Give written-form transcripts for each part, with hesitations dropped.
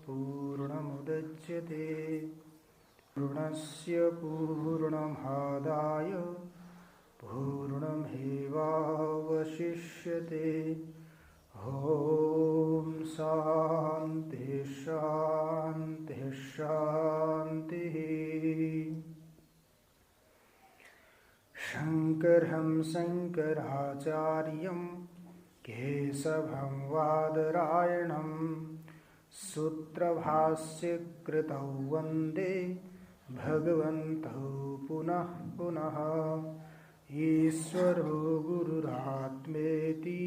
पूर्णमुदच्यते पूर्णस्य पूर्णमादाय पूर्णमेवावशिष्यते। ॐ शान्ति शान्ति शान्तिः। शङ्करं शङ्कराचार्यं केशवं वादरायणं सूत्रभाष्यकृतौ वन्दे भगवन्तौ पुनः पुनः। ईश्वरो गुरुरात्मेति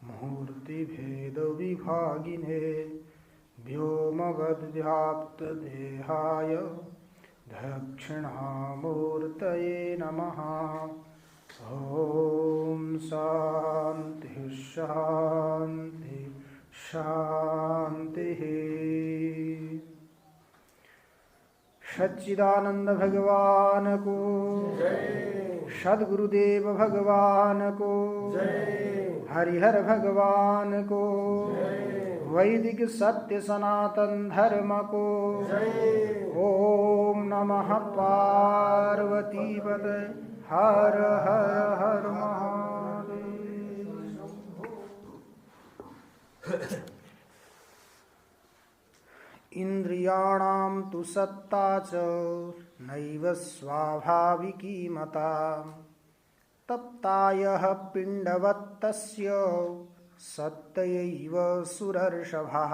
मूर्तिभेदविभागिने व्योमवद्व्याप्तदेहाय दक्षिणामूर्तये नमः। ॐ शान्ति शान्ति शान्तिः। सच्चिदानंद भगवान को जय। सद्गुरुदेव भगवान को जय। हरिहर भगवान को जय। वैदिक सत्य सनातन धर्म को जय। ओम नमः पार्वतीपतये हर हर हर महादेव। इंद्रियाणां तु सत्ता च नैव स्वाभाविकी मता तप्तायः पिण्डवत्तस्य सत्तयैव सुरर्षभः।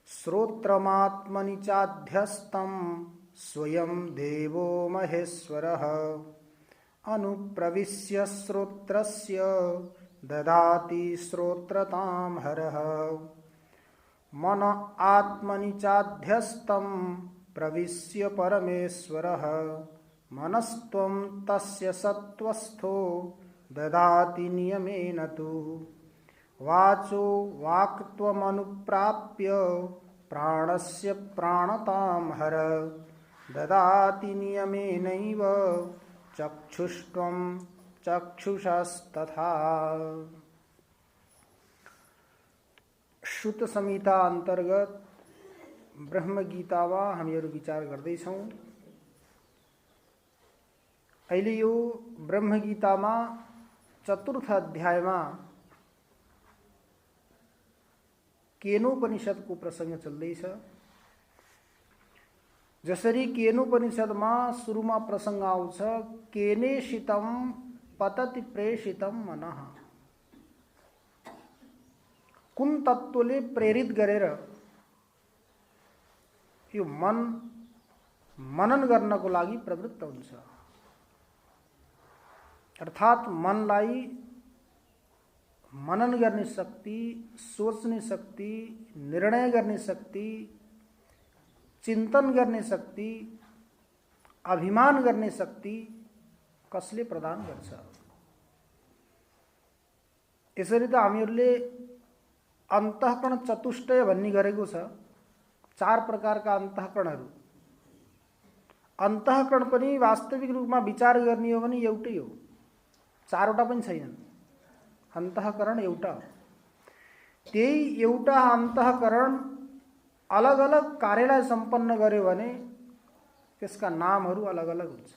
श्रोत्रमात्मनि चाध्यस्तं स्वयं देवो महेश्वरः। अनुप्रविश्य श्रोत्रस्य ददाति श्रोत्रतां हरः। मन आत्मनि चाध्यस्तं प्रविश्य परमेश्वरः। मनस्त्वं तस्य सत्त्वस्थो ददाति नियमेन तु। वाचो वाक्त्वमनुप्राप्य प्राणस्य प्राणतां हर। ददाति नियमेनैव चक्षुष्त्वं चक्षुषस्तथा। श्रुत संहिता अंतर्गत ब्रह्म गीतामा हामीहरू विचार गर्दैछौं। अहिले यो ब्रह्म गीतामा चतुर्थ अध्यायमा केनोपनिषदको प्रसंग चल्दैछ। जसरी केनोपनिषदमा सुरुमा प्रसंग आउँछ केनेशितं पतति प्रेषितं मनः। कुन तत्त्वले प्रेरित गरेर यो मन मनन गर्नको लागि प्रवृत्त हुन्छ। अर्थात् मनलाई मनन गर्ने शक्ति, सोच्ने शक्ति, निर्णय गर्ने शक्ति, चिन्तन गर्ने शक्ति, अभिमान गर्ने शक्ति कसले प्रदान गर्छ? यसरी त हामीहरूले अंतःकरण चतुष्टय भन्ने गरेको छ। 4 प्रकारका अंतःकरणहरू। अंतःकरण पनि वास्तविक रूपमा विचार गर्ने हो भने एउटै हो, 4वटा पनि छैनन्। अंतःकरण एउटा। त्यही एउटा अंतःकरण अलग अलग कार्यलाई सम्पन्न गर्यो भने त्यसका नामहरू अलग अलग हुन्छ।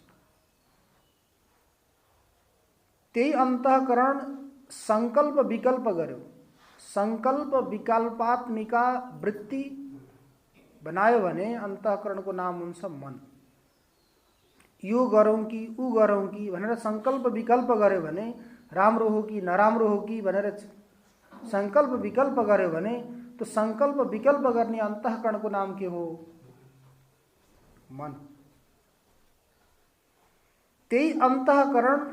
त्यही अंतःकरण संकल्प विकल्प गर्यो, संकल्प विकल्पात्मिका वृत्ति बनायो भने अंतःकरणको नाम हुन्छ मन। यो गरौँ कि ऊ गरौँ कि भनेर संकल्प विकल्प गर्यो भने, राम्रो हो कि नराम्रो हो कि भनेर संकल्प विकल्प गर्यो भने तो संकल्प विकल्प गर्ने अंतःकरणको नाम के हो? मन। त्यही अंतःकरण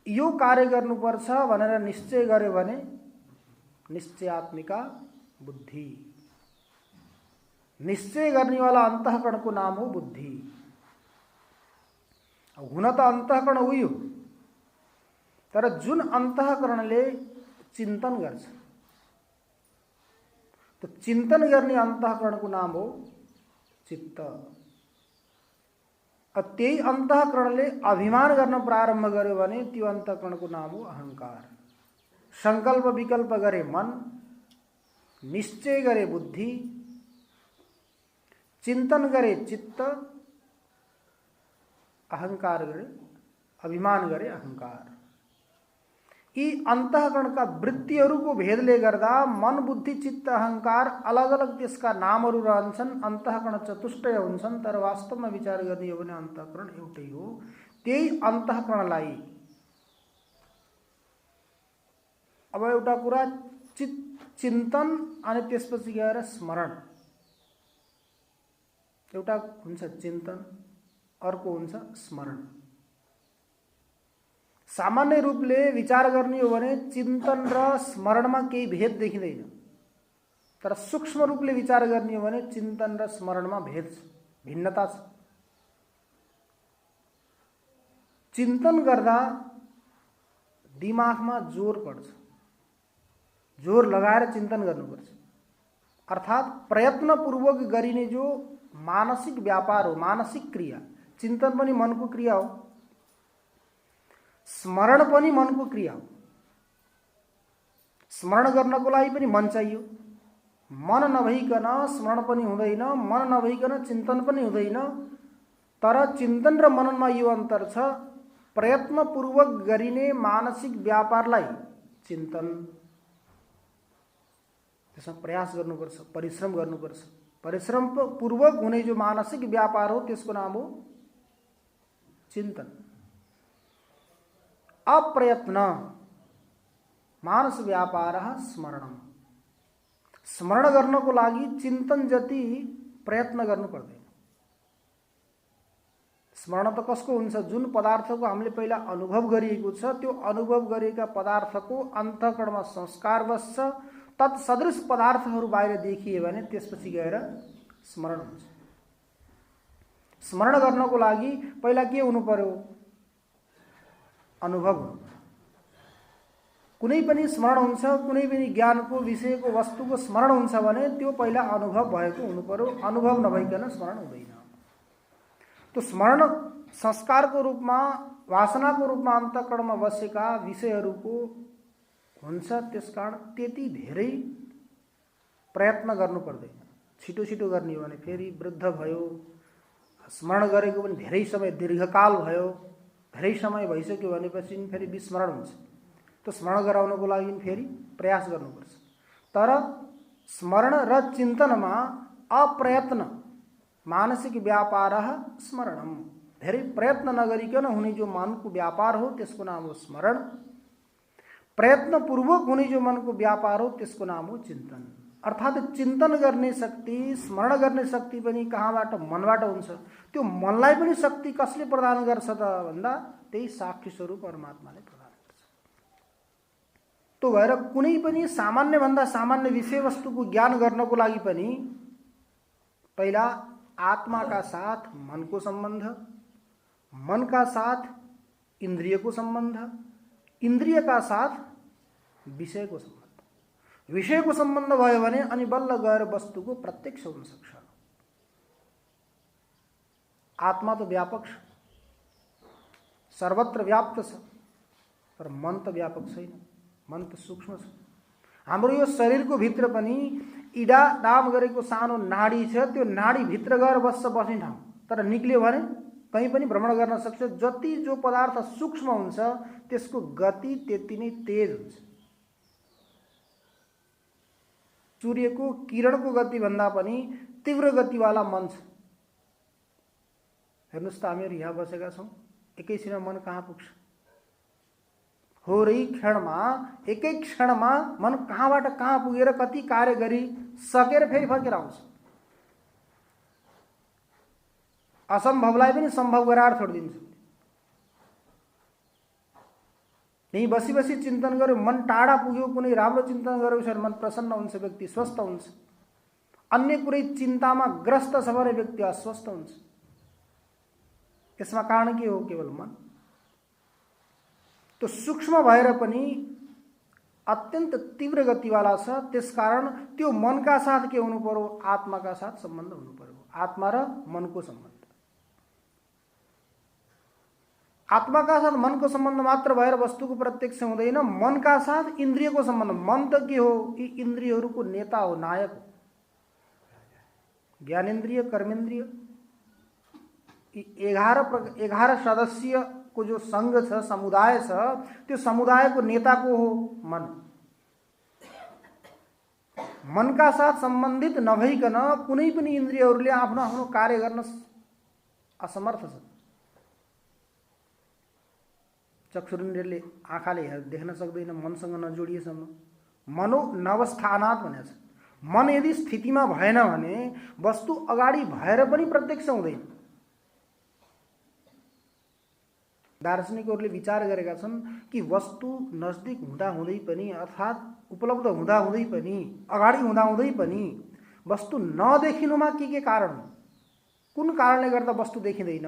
यो कार्य गर्नुपर्छ भनेर निश्चय गर्यो भने निश्चयात्मिका बुद्धि। निश्चय गर्नेवाला अंतःकरणको नाम हो बुद्धि। हुन त अंतःकरण उही हो, तर जुन अंतःकरणले चिन्तन गर्छ, तो चिन्तन गर्ने अंतःकरणको नाम हो चित्त। त्यही अंतःकरणले अभिमान गर्न प्रारम्भ गर्यो भने त्यो अंतःकरणको नाम हो अहंकार। संकल्प विकल्प गरे मन, निश्चय गरे बुद्धि, चिंतन गरे चित्त, अहंकार गरे अभिमान गरे अहंकार। यी अन्तःकरणका वृत्तिहरूको भेदले गर्दा मन बुद्धि चित्त अहंकार अलग अलग त्यसका नामहरू रहन्छन्, अन्तःकरण चतुष्टय हुन्छन्। तर वास्तवमा विचार गर्ने हो भने अन्तःकरण एउटै हो। त्यही अन्तःकरणलाई अब एउटा कुरा चिन्तन अनि त्यसपछि गएर स्मरण। एउटा हुन्छ चिन्तन, अर्को हुन्छ स्मरण। सामान्य रूपले विचार गर्ने हो भने चिन्तन र स्मरणमा केही भेद देखिँदैन। तर सूक्ष्म रूपले विचार गर्ने हो भने चिन्तन र स्मरणमा भेद छ, भिन्नता छ। चिन्तन गर्दा दिमागमा जोर पर्छ, जोर लगाएर चिन्तन गर्नुपर्छ। अर्थात् प्रयत्नपूर्वक गरिने जो मानसिक व्यापार हो, मानसिक क्रिया। चिन्तन पनि मनको क्रिया हो, स्मरण पनि मनको क्रिया हो। स्मरण गर्नको लागि पनि मन चाहियो। मन नभइकन स्मरण पनि हुँदैन, मन नभइकन चिन्तन पनि हुँदैन। तर चिन्तन र मननमा यो अन्तर छ, प्रयत्नपूर्वक गरिने मानसिक व्यापारलाई चिन्तन, त्यसमा प्रयास गर्नुपर्छ, परिश्रम गर्नुपर्छ। परिश्रम पूर्वक हुने जो मानसिक व्यापार हो त्यसको नाम हो चिन्तन। अप्रयत्न मानस व्यापार स्मरणम। स्मरण गर्नको लागि चिन्तन जति प्रयत्न गर्नु पर्दैन। स्मरण त कसको हुन्छ? जुन पदार्थको हामीले पहिला अनुभव गरिएको छ, त्यो अनुभव गरेका पदार्थको अन्तःकरणमा संस्कार बस्छ। तत्सदृश पदार्थहरू बाहिर देखिए भने त्यसपछि गएर स्मरण हुन्छ। स्मरण गर्नको लागि पहिला के हुनु पर्यो? अनुभव। कुनै पनि स्मरण हुन्छ, कुनै पनि ज्ञानको विषयको वस्तुको स्मरण हुन्छ भने त्यो पहिला अनुभव भएको हुनु पर्यो। अनुभव नभइकन स्मरण हुँदैन। तो स्मरण संस्कारको रूपमा, वासनाको रूपमा अन्तःकरणमा बसेका विषयहरूको हुन्छ। त्यसकारण त्यति धेरै प्रयत्न गर्नु पर्दैन। छिटो छिटो गर्ने हो भने फेरि वृद्ध भयो, स्मरण गरेको पनि धेरै समय दीर्घकाल भयो, धेरै समय भइसक्यो भनेपछि फेरि विस्मरण हुन्छ। त्यो स्मरण गराउनको लागि फेरि प्रयास गर्नुपर्छ। तर स्मरण र चिन्तनमा अप्रयत्न मानसिक व्यापार स्मरणम। धेरै प्रयत्न नगरिकन हुने जो मनको व्यापार हो त्यसको नाम हो स्मरण। प्रयत्नपूर्वक हुने जो मनको व्यापार हो त्यसको नाम हो चिन्तन। अर्थात् चिन्तन गर्ने शक्ति, स्मरण गर्ने शक्ति पनि कहाँबाट? मनबाट हुन्छ। त्यो मनलाई पनि शक्ति कसले प्रदान गर्छ त भन्दा त्यही साक्षी स्वरूप परमात्माले प्रदान गर्छ। त्यो भएर कुनै पनि सामान्य भन्दा सामान्य विषयवस्तुको ज्ञान गर्नको लागि पनि पहिला आत्मा का साथ मन को संबंध, मन का साथ इंद्रिय को संबंध, इंद्रिय का साथ विषय को संबंध। विषय को संबंध भयो भने अनि बल्ल गएर वस्तुको प्रत्यक्ष हुन सक्छ। आत्मा तो व्यापक छ, सर्वत्र व्याप्त छ, तर मन त व्यापक छैन। मन त सूक्ष्म छ। हाम्रो यो शरीरको भित्र पनि इडा नाम गरेको सानो नाडी छ। त्यो नाडी भित्र गएर बस्छ बस्ने ठाउँ, तर निक्ल्यो भने कहीँ पनि भ्रमण गर्न सक्छ। जति जो पदार्थ सूक्ष्म हुन्छ त्यसको गति त्यति नै तेज हुन्छ। सूर्यको किरणको गति भन्दा पनि तीव्र गतिवाला मन छ। हेर्नुस् त हामीहरू यहाँ बसेका छौँ, एकैछिनमा मन कहाँ पुग्छ? होरै क्षणमा, एकै क्षणमा मन कहाँबाट कहाँ पुगेर कति कार्य गरी सकेर फेरि फर्केर आउँछ। असम्भवलाई पनि सम्भव गराएर छोडिदिन्छ। यही बसी बसी चिन्तन गर्यो, मन टाढा पुग्यो, कुनै राम्रो चिन्तन गरेपछि मन प्रसन्न हुन्छ, व्यक्ति स्वस्थ हुन्छ। अन्य कुनै चिन्तामा ग्रस्त छ भने व्यक्ति अस्वस्थ हुन्छ। यसमा कारण के हो? केवल मन। तो सूक्ष्म भएर पनि अत्यन्त तीव्र गतिवाला छ। त्यसकारण त्यो मनका साथ के हुनु पर्यो? आत्माका साथ सम्बन्ध हुनु पर्यो। आत्मा र मनको सम्बन्ध। आत्माका साथ मनको सम्बन्ध मात्र भएर वस्तुको प्रत्यक्ष हुँदैन, मनका साथ इन्द्रियको सम्बन्ध। मन त के हो? यी इन्द्रियहरूको नेता हो, नायक हो। ज्ञानेन्द्रिय, कर्मेन्द्रिय, 11 सदस्यको जो संघ छ, समुदाय छ, त्यो समुदायको नेता को हो? मन। मनका साथ सम्बन्धित नभइकन कुनै पनि इन्द्रियहरूले आफ्नो आफ्नो कार्य गर्न असमर्थ छ। चक्षुरिन्द्रियले आँखाले देख्न सक्दैन मनसँग नजोडिएसम्म। मनो नवस्थानात् भनेको छ। मन यदि स्थितिमा भएन भने वस्तु अगाडि भएर पनि प्रत्यक्ष हुँदैन। दार्शनिकहरूले विचार गरेका छन् कि वस्तु नजदिक हुँदा हुँदै पनि, अर्थात् उपलब्ध हुँदा हुँदै पनि, अगाडि हुँदा हुँदै पनि वस्तु नदेखिनुमा के कारण हो? कुन कारणले गर्दा वस्तु देखिँदैन?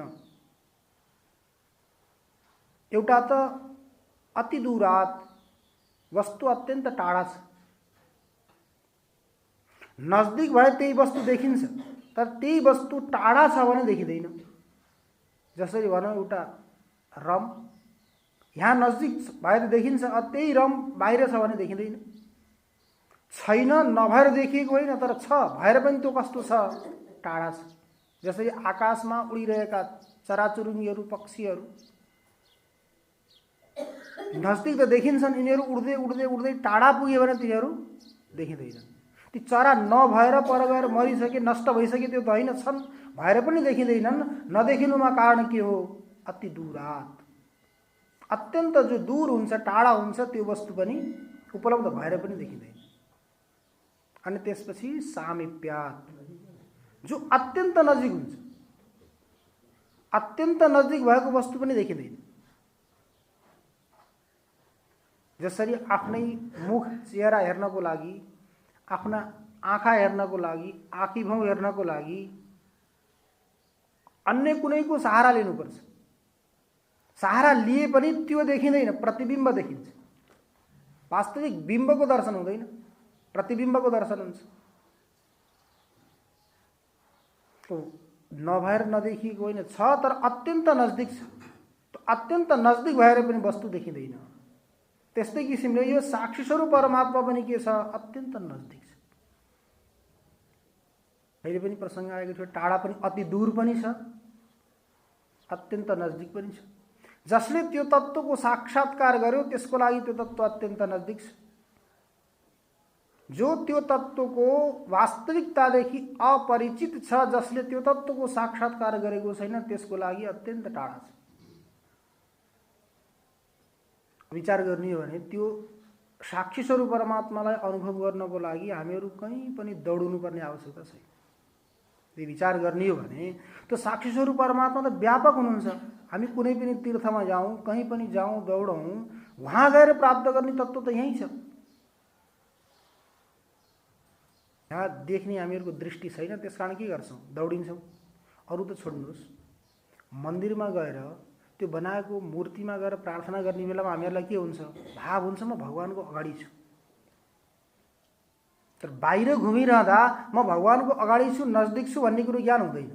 एउटा त अति दूरात, वस्तु अत्यन्त टाढा छ। नजदिक भए त्यही वस्तु देखिन्छ, तर त्यही वस्तु टाढा छ भने देखिँदैन। जसरी भनौँ एउटा रम यहाँ नजदिक भएर देखिन्छ, त्यही रम बाहिर छ भने देखिँदैन। छैन, नभएर देखिएको होइन, तर छ भएर पनि त्यो कस्तो छ? टाढा छ। जसरी आकाशमा उडिरहेका चराचुरुङ्गीहरू, पक्षीहरू नजदिक त देखिन्छन्, यिनीहरू उड्दै उड्दै उड्दै टाढा पुग्यो भने तिनीहरू देखिँदैन। ती चरा नभएर पर गएर मरिसके, नष्ट भइसके त्यो त होइन, छन् भएर पनि देखिँदैनन्। नदेखिनुमा कारण के हो? अति दूरात, अत्यन्त जो दूर हुन्छ, टाढा हुन्छ, त्यो वस्तु पनि उपलब्ध भएर पनि देखिँदैन। अनि त्यसपछि सामिप्यात्, जो अत्यन्त नजिक हुन्छ, अत्यन्त नजिक भएको वस्तु पनि देखिँदैन। जसरी आफ्नै मुख, चेहरा हेर्नको लागि, आफ्ना आँखा हेर्नको लागि, आँखीभौँ हेर्नको लागि अन्य कुनैको सहारा लिनुपर्छ। सहारा लिए पनि त्यो देखिँदैन, प्रतिबिम्ब देखिन्छ। वास्तविक बिम्बको दर्शन हुँदैन, प्रतिबिम्बको दर्शन हुन्छ। तो नभएर नदेखिएको होइन, छ तर अत्यन्त नजदिक छ। तो अत्यन्त नजदिक भएर पनि वस्तु देखिँदैन। त्यस्तै किसिमले यो साक्षी स्वरूप परमात्मा पनि के छ? अत्यन्त नजदिक छ। अहिले पनि प्रसङ्ग आएको थियो, टाढा पनि, अति दूर पनि छ, अत्यन्त नजदिक पनि छ। जसले त्यो तत्त्वको साक्षात्कार गर्यो त्यसको लागि त्यो तत्त्व अत्यन्त नजदिक छ। जो त्यो तत्त्वको वास्तविकतादेखि अपरिचित छ, जसले त्यो तत्त्वको साक्षात्कार गरेको छैन, त्यसको लागि अत्यन्त टाढा छ। विचार गर्ने हो भने त्यो साक्षी स्वरूप परमात्मालाई अनुभव गर्नको लागि हामीहरू कहीँ पनि दौडनु पर्ने आवश्यकता छैन। यदि विचार गर्ने हो भने त्यो साक्षी स्वरूप परमात्मा त व्यापक हुनुहुन्छ। हामी कुनै पनि तीर्थमा जाउँ, कहीँ पनि जाउँ, दौडौँ, वहाँ गएर प्राप्त गर्ने तत्त्व त यहीँ छ। यहाँ देख्ने हामीहरूको दृष्टि छैन, त्यसकारण के गर्छौँ? दौडिन्छौँ। अरू त छोड्नुहोस्, मन्दिरमा गएर त्यो बनाएको मूर्तिमा गएर प्रार्थना गर्ने बेलामा हामीहरूलाई के हुन्छ? भाव हुन्छ, म भगवानको अगाडि छु। तर बाहिर घुमिरहँदा म भगवानको अगाडि छु, नजदिक छु भन्ने कुरो ज्ञान हुँदैन।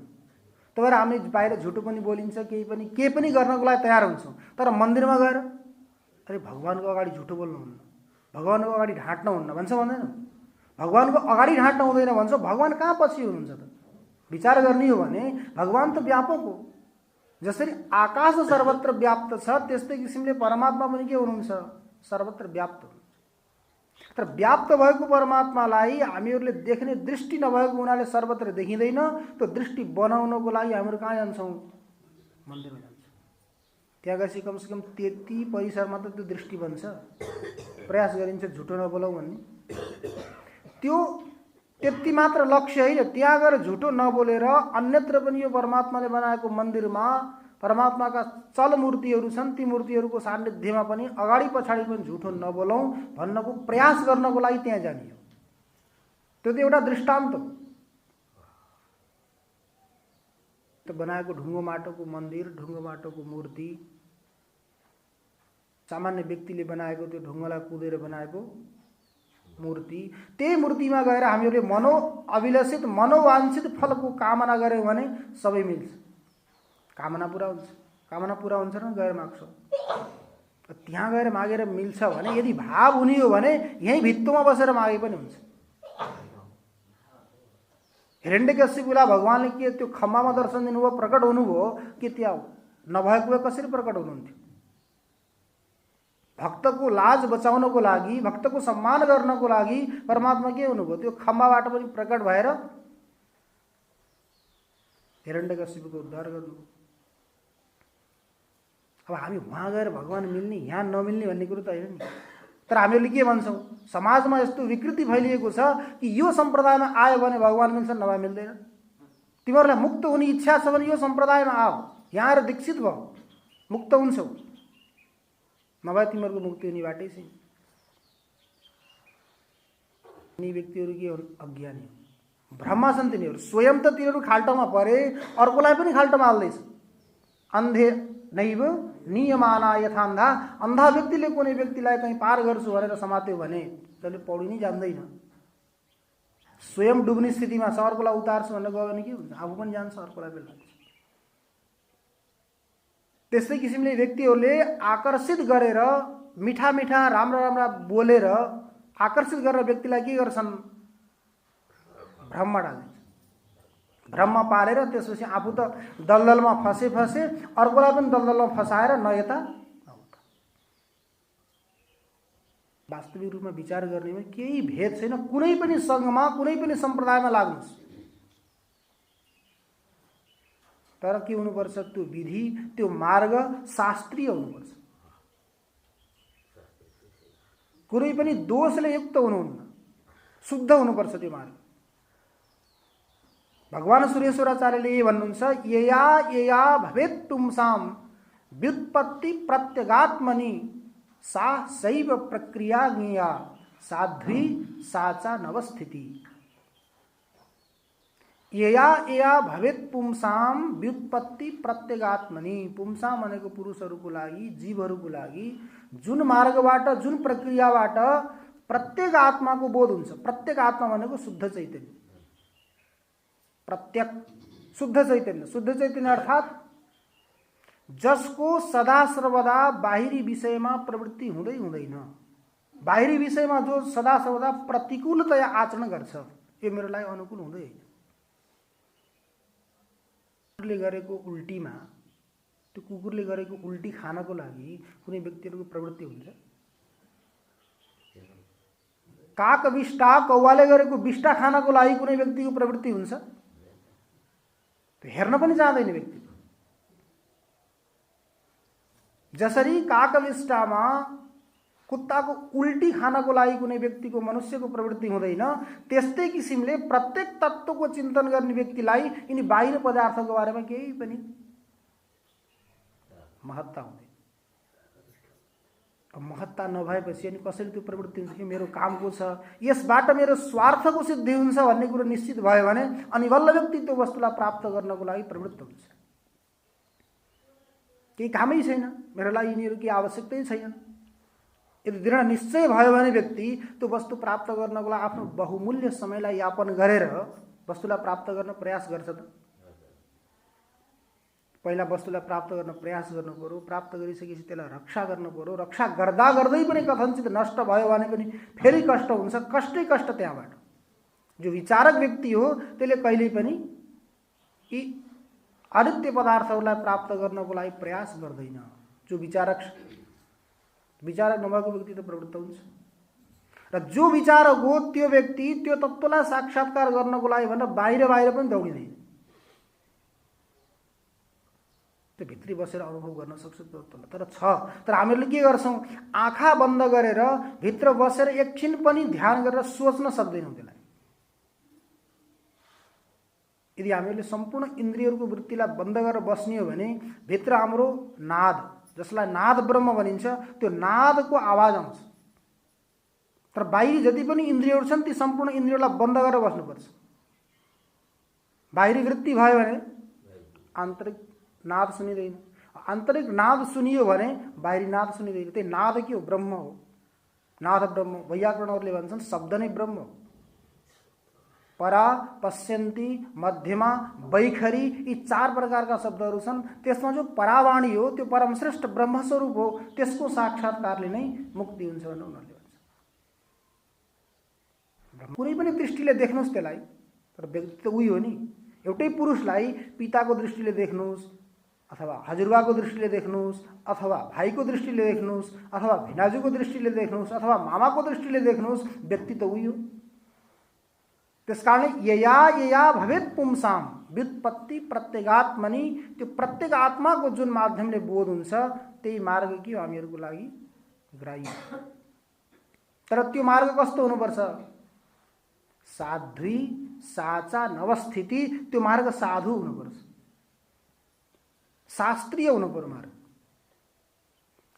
त्यही भएर हामी बाहिर झुटो पनि बोलिन्छ, केही पनि गर्नको लागि तयार हुन्छौँ। तर मन्दिरमा गएर अरे भगवानको अगाडि झुटो बोल्नुहुन्न, भगवानको अगाडि ढाँट्नुहुन्न भन्छ, भन्दैन? भगवानको अगाडि ढाँट्न हुँदैन भन्छ, भगवान कहाँ पछि हुनुहुन्छ त? विचार गर्ने हो भने भगवान त व्यापक हो। जसरी आकाश सर्वत्र व्याप्त छ, त्यस्तै किसिमले परमात्मा पनि के हुनुहुन्छ? सर्वत्र व्याप्त हुनुहुन्छ। तर व्याप्त भएको परमात्मालाई हामीहरूले देख्ने दृष्टि नभएको हुनाले सर्वत्र देखिँदैन। त्यो दृष्टि बनाउनको लागि हामीहरू कहाँ जान्छौँ? मन्दिरमा जान्छौँ। त्यहाँ गएपछि कमसेकम त्यति परिसरमा त त्यो दृष्टि बन्छ, प्रयास गरिन्छ झुटो नबोलौँ भन्ने। त्यो त्यति मात्र लक्ष्य होइन, त्यहाँ गएर झुटो नबोलेर अन्यत्र पनि यो परमात्माले बनाएको मन्दिरमा परमात्माका चल मूर्तिहरू छन्, ती मूर्तिहरूको सान्निध्यमा पनि अगाडि पछाडि पनि झुटो नबोलौँ भन्नको प्रयास गर्नको लागि त्यहाँ जाने हो। त्यो त एउटा दृष्टान्त हो। त्यो बनाएको ढुङ्गो माटोको मन्दिर, ढुङ्गो माटोको मूर्ति, सामान्य व्यक्तिले बनाएको त्यो ढुङ्गालाई कुदेर बनाएको मूर्ति, त्यही मूर्तिमा गएर हामीहरूले मनोअभिलषित, मनोवाञ्छित फलको कामना गऱ्यौँ भने सबै मिल्छ, कामना पुरा हुन्छ। कामना पूरा हुन्छ र गएर माग्छौ। त्यहाँ गएर मागेर मिल्छ भने, यदि भाव हुने हो भने यही भित्तोमा बसेर मागे पनि हुन्छ। हिरण्यकशिपुलाई भगवानले के त्यो खम्बामा दर्शन दिनुभयो, प्रकट हुनुभयो कि त्यहाँ नभएको भए कसरी प्रकट हुनुहुन्थ्यो? भक्तको लाज बचाउनको लागि, भक्तको सम्मान गर्नको लागि परमात्मा के हुनुभयो? त्यो खम्बाबाट पनि प्रकट भएर हिरण्यकशिपुको उद्धार गर्नुभयो। अब हामी वहाँ गएर भगवान मिल्ने, यहाँ नमिल्ने भन्ने कुरो त होइन नि। तर हामीहरूले के भन्छौँ? समाजमा यस्तो विकृति फैलिएको छ कि यो सम्प्रदायमा आयो भने भगवान मिल्छन्, नभए मिल्दैन। तिमीहरूलाई मुक्त हुने इच्छा छ भने यो सम्प्रदायमा आओ, यहाँ आएर दीक्षित भयो, मुक्त हुन्छौ, नभए तिमीहरूको मुक्ति हुने बाटै छैन। यी व्यक्तिहरू के हुन्? अज्ञानी हुन्, भ्रममा छन् तिनीहरू। स्वयं त तिनीहरू खाल्टोमा परे, अर्कोलाई पनि खाल्टोमा हाल्दैछ। अन्धे नैव नियमाना यथान्धा। अन्धा व्यक्तिले कुनै व्यक्तिलाई कहीँ पार गर्छु भनेर समात्यो भने जसले पौडी नै जान्दैन, स्वयं डुब्ने स्थितिमा छ, अर्कोलाई उतार्छु भनेर गयो भने के हुन्छ? आफू पनि जान्छ, अर्कोलाई पनि लान्छ। त्यस्तै किसिमले व्यक्तिहरूले आकर्षित गरेर, मिठा मिठा राम्रा राम्रा बोलेर आकर्षित गरेर व्यक्तिलाई के गर्छन्? भ्रममा डाल्छन्। भ्रममा पारेर त्यसपछि आफू त दलदलमा फसे, अर्कोलाई पनि दलदलमा फसाएर न यता न उता। वास्तविक रूपमा विचार गर्नेमा केही भेद छैन। कुनै पनि सङ्घमा, कुनै पनि सम्प्रदायमा लाग्नुहोस्, तर के हुनुपर्छ? त्यो विधि, त्यो मार्ग शास्त्रीय हुनुपर्छ। कुनै पनि दोषले युक्त हुनुहुन्न, शुद्ध हुनुपर्छ त्यो मार्ग। भगवान सुरेश्वराचार्यले ये भन्नुहुन्छ, यया यया भवेत् पुंसां व्युत्पत्ति प्रत्यगात्मनि सा सैव प्रक्रिया ज्ञेया साध्वी साचा नवस्थिति। यया यया भवेत् पुंसां व्युत्पत्ति प्रत्यगात्मनि। पुंसां भनेको पुरुषहरूको लागि, जीवहरूको लागि जुन मार्गबाट, जुन प्रक्रियाबाट प्रत्येक आत्माको बोध हुन्छ। प्रत्येक आत्मा भनेको शुद्ध चैतन्य, प्रत्यक शुद्ध चैतन्य। शुद्ध चैतन्य अर्थात जसको सदा सर्वदा बाहिरी विषयमा प्रवृत्ति हुँदै हुँदैन। बाहिरी विषयमा जो सदा सर्वदा प्रतिकूलतया आचरण गर्छ, यो मेरो लागि अनुकूल हुँदै होइन। कुकुरले गरेको उल्टीमा, त्यो कुकुरले गरेको उल्टी खानको लागि कुनै व्यक्तिहरूको प्रवृत्ति हुन्छ? काक विष्टा, कौवाले गरेको विष्टा खानको लागि कुनै व्यक्तिको प्रवृत्ति हुन्छ? त्यो हेर्न पनि चाहँदैन व्यक्ति। जसरी काकविष्टामा कुत्ताको उल्टी खानको लागि कुनै व्यक्तिको, मनुष्यको प्रवृत्ति हुँदैन, त्यस्तै किसिमले प्रत्येक तत्त्वको चिन्तन गर्ने व्यक्तिलाई यिनी बाहिर पदार्थको बारेमा केही पनि महत्ता हुँदैन। अब महत्ता नभएपछि अनि कसरी त्यो प्रवृत्ति हुन्छ कि मेरो कामको छ, यसबाट मेरो स्वार्थको सिद्धि हुन्छ भन्ने कुरो निश्चित भयो भने अनि बल्ल व्यक्ति त्यो वस्तुलाई प्राप्त गर्नको लागि प्रवृत्त हुन्छ। केही कामै छैन, मेरो लागि यिनीहरू केही आवश्यकतै छैन। यदि दृढ निश्चय भयो भने व्यक्ति त्यो वस्तु प्राप्त गर्नको लागि आफ्नो बहुमूल्य समयलाई यापन गरेर वस्तुलाई प्राप्त गर्न प्रयास गर्छ। त पहिला वस्तुलाई प्राप्त गर्न प्रयास गर्नु पर्यो, प्राप्त गरिसकेपछि त्यसलाई रक्षा गर्नु पर्यो। रक्षा गर्दा गर्दै पनि कथनचित नष्ट भयो भने पनि फेरि कष्ट हुन्छ, कष्टै कष्ट त्यहाँबाट। जो विचारक व्यक्ति हो त्यसले कहिल्यै पनि यी अनित्य पदार्थहरूलाई प्राप्त गर्नको लागि प्रयास गर्दैन। जो विचारक नभएको व्यक्ति त प्रवृत्त हुन्छ। र जो विचारक हो त्यो व्यक्ति त्यो तत्त्वलाई साक्षात्कार गर्नको लागि भनेर बाहिर पनि दौडिँदैन। त्यो भित्री बसेर अनुभव गर्न सक्छ तत्त्वलाई। तर हामीहरूले के गर्छौँ? आँखा बन्द गरेर भित्र बसेर एकछिन पनि ध्यान गरेर सोच्न सक्दैनौँ त्यसलाई। यदि हामीहरूले सम्पूर्ण इन्द्रियहरूको वृत्तिलाई बन्द गरेर बस्ने हो भने भित्र हाम्रो नाद, जसलाई नाद ब्रह्म भनिन्छ, त्यो नादको आवाज आउँछ। तर बाहिरी जति पनि इन्द्रियहरू छन् ती सम्पूर्ण इन्द्रियलाई बन्द गरेर बस्नुपर्छ। बाहिरी वृत्ति भयो भने आन्तरिक नाद सुनिँदैन। आन्तरिक नाद सुनियो भने बाहिरी नाद सुनिँदैन। त्यही नाद के हो? ब्रह्म हो। नाद ब्रह्म। वैयाकरणहरूले भन्छन् शब्द नै ब्रह्म हो। परा, पश्यन्ती, मध्यमा, वैखरी, यी 4 प्रकारका शब्दहरू छन्। त्यसमा जो परावाणी हो त्यो परमश्रेष्ठ ब्रह्मस्वरूप हो, त्यसको साक्षात्कारले नै मुक्ति हुन्छ भनेर उनीहरूले भन्छ। कुनै पनि दृष्टिले देख्नुहोस् त्यसलाई, तर व्यक्ति त उही हो नि। एउटै पुरुषलाई पिताको दृष्टिले देख्नुहोस्, अथवा हजुरबाको दृष्टिले देख्नुहोस्, अथवा भाइको दृष्टिले देख्नुहोस्, अथवा भिनाजुको दृष्टिले देख्नुहोस्, अथवा मामाको दृष्टिले देख्नुहोस्, व्यक्ति त उही हो। त्यसकारण यया यया भवेत् पुंसाम व्युत्पत्ति प्रत्यगात्मनि, त्यो प्रत्येक आत्माको जुन माध्यमले बोध हुन्छ त्यही मार्ग के हो हामीहरूको लागि ग्राह्य। तर त्यो मार्ग कस्तो हुनुपर्छ? साध्वी साचा नवस्थिति, त्यो मार्ग साधु हुनुपर्छ, शास्त्रीय हुनुपर्यो मार्ग।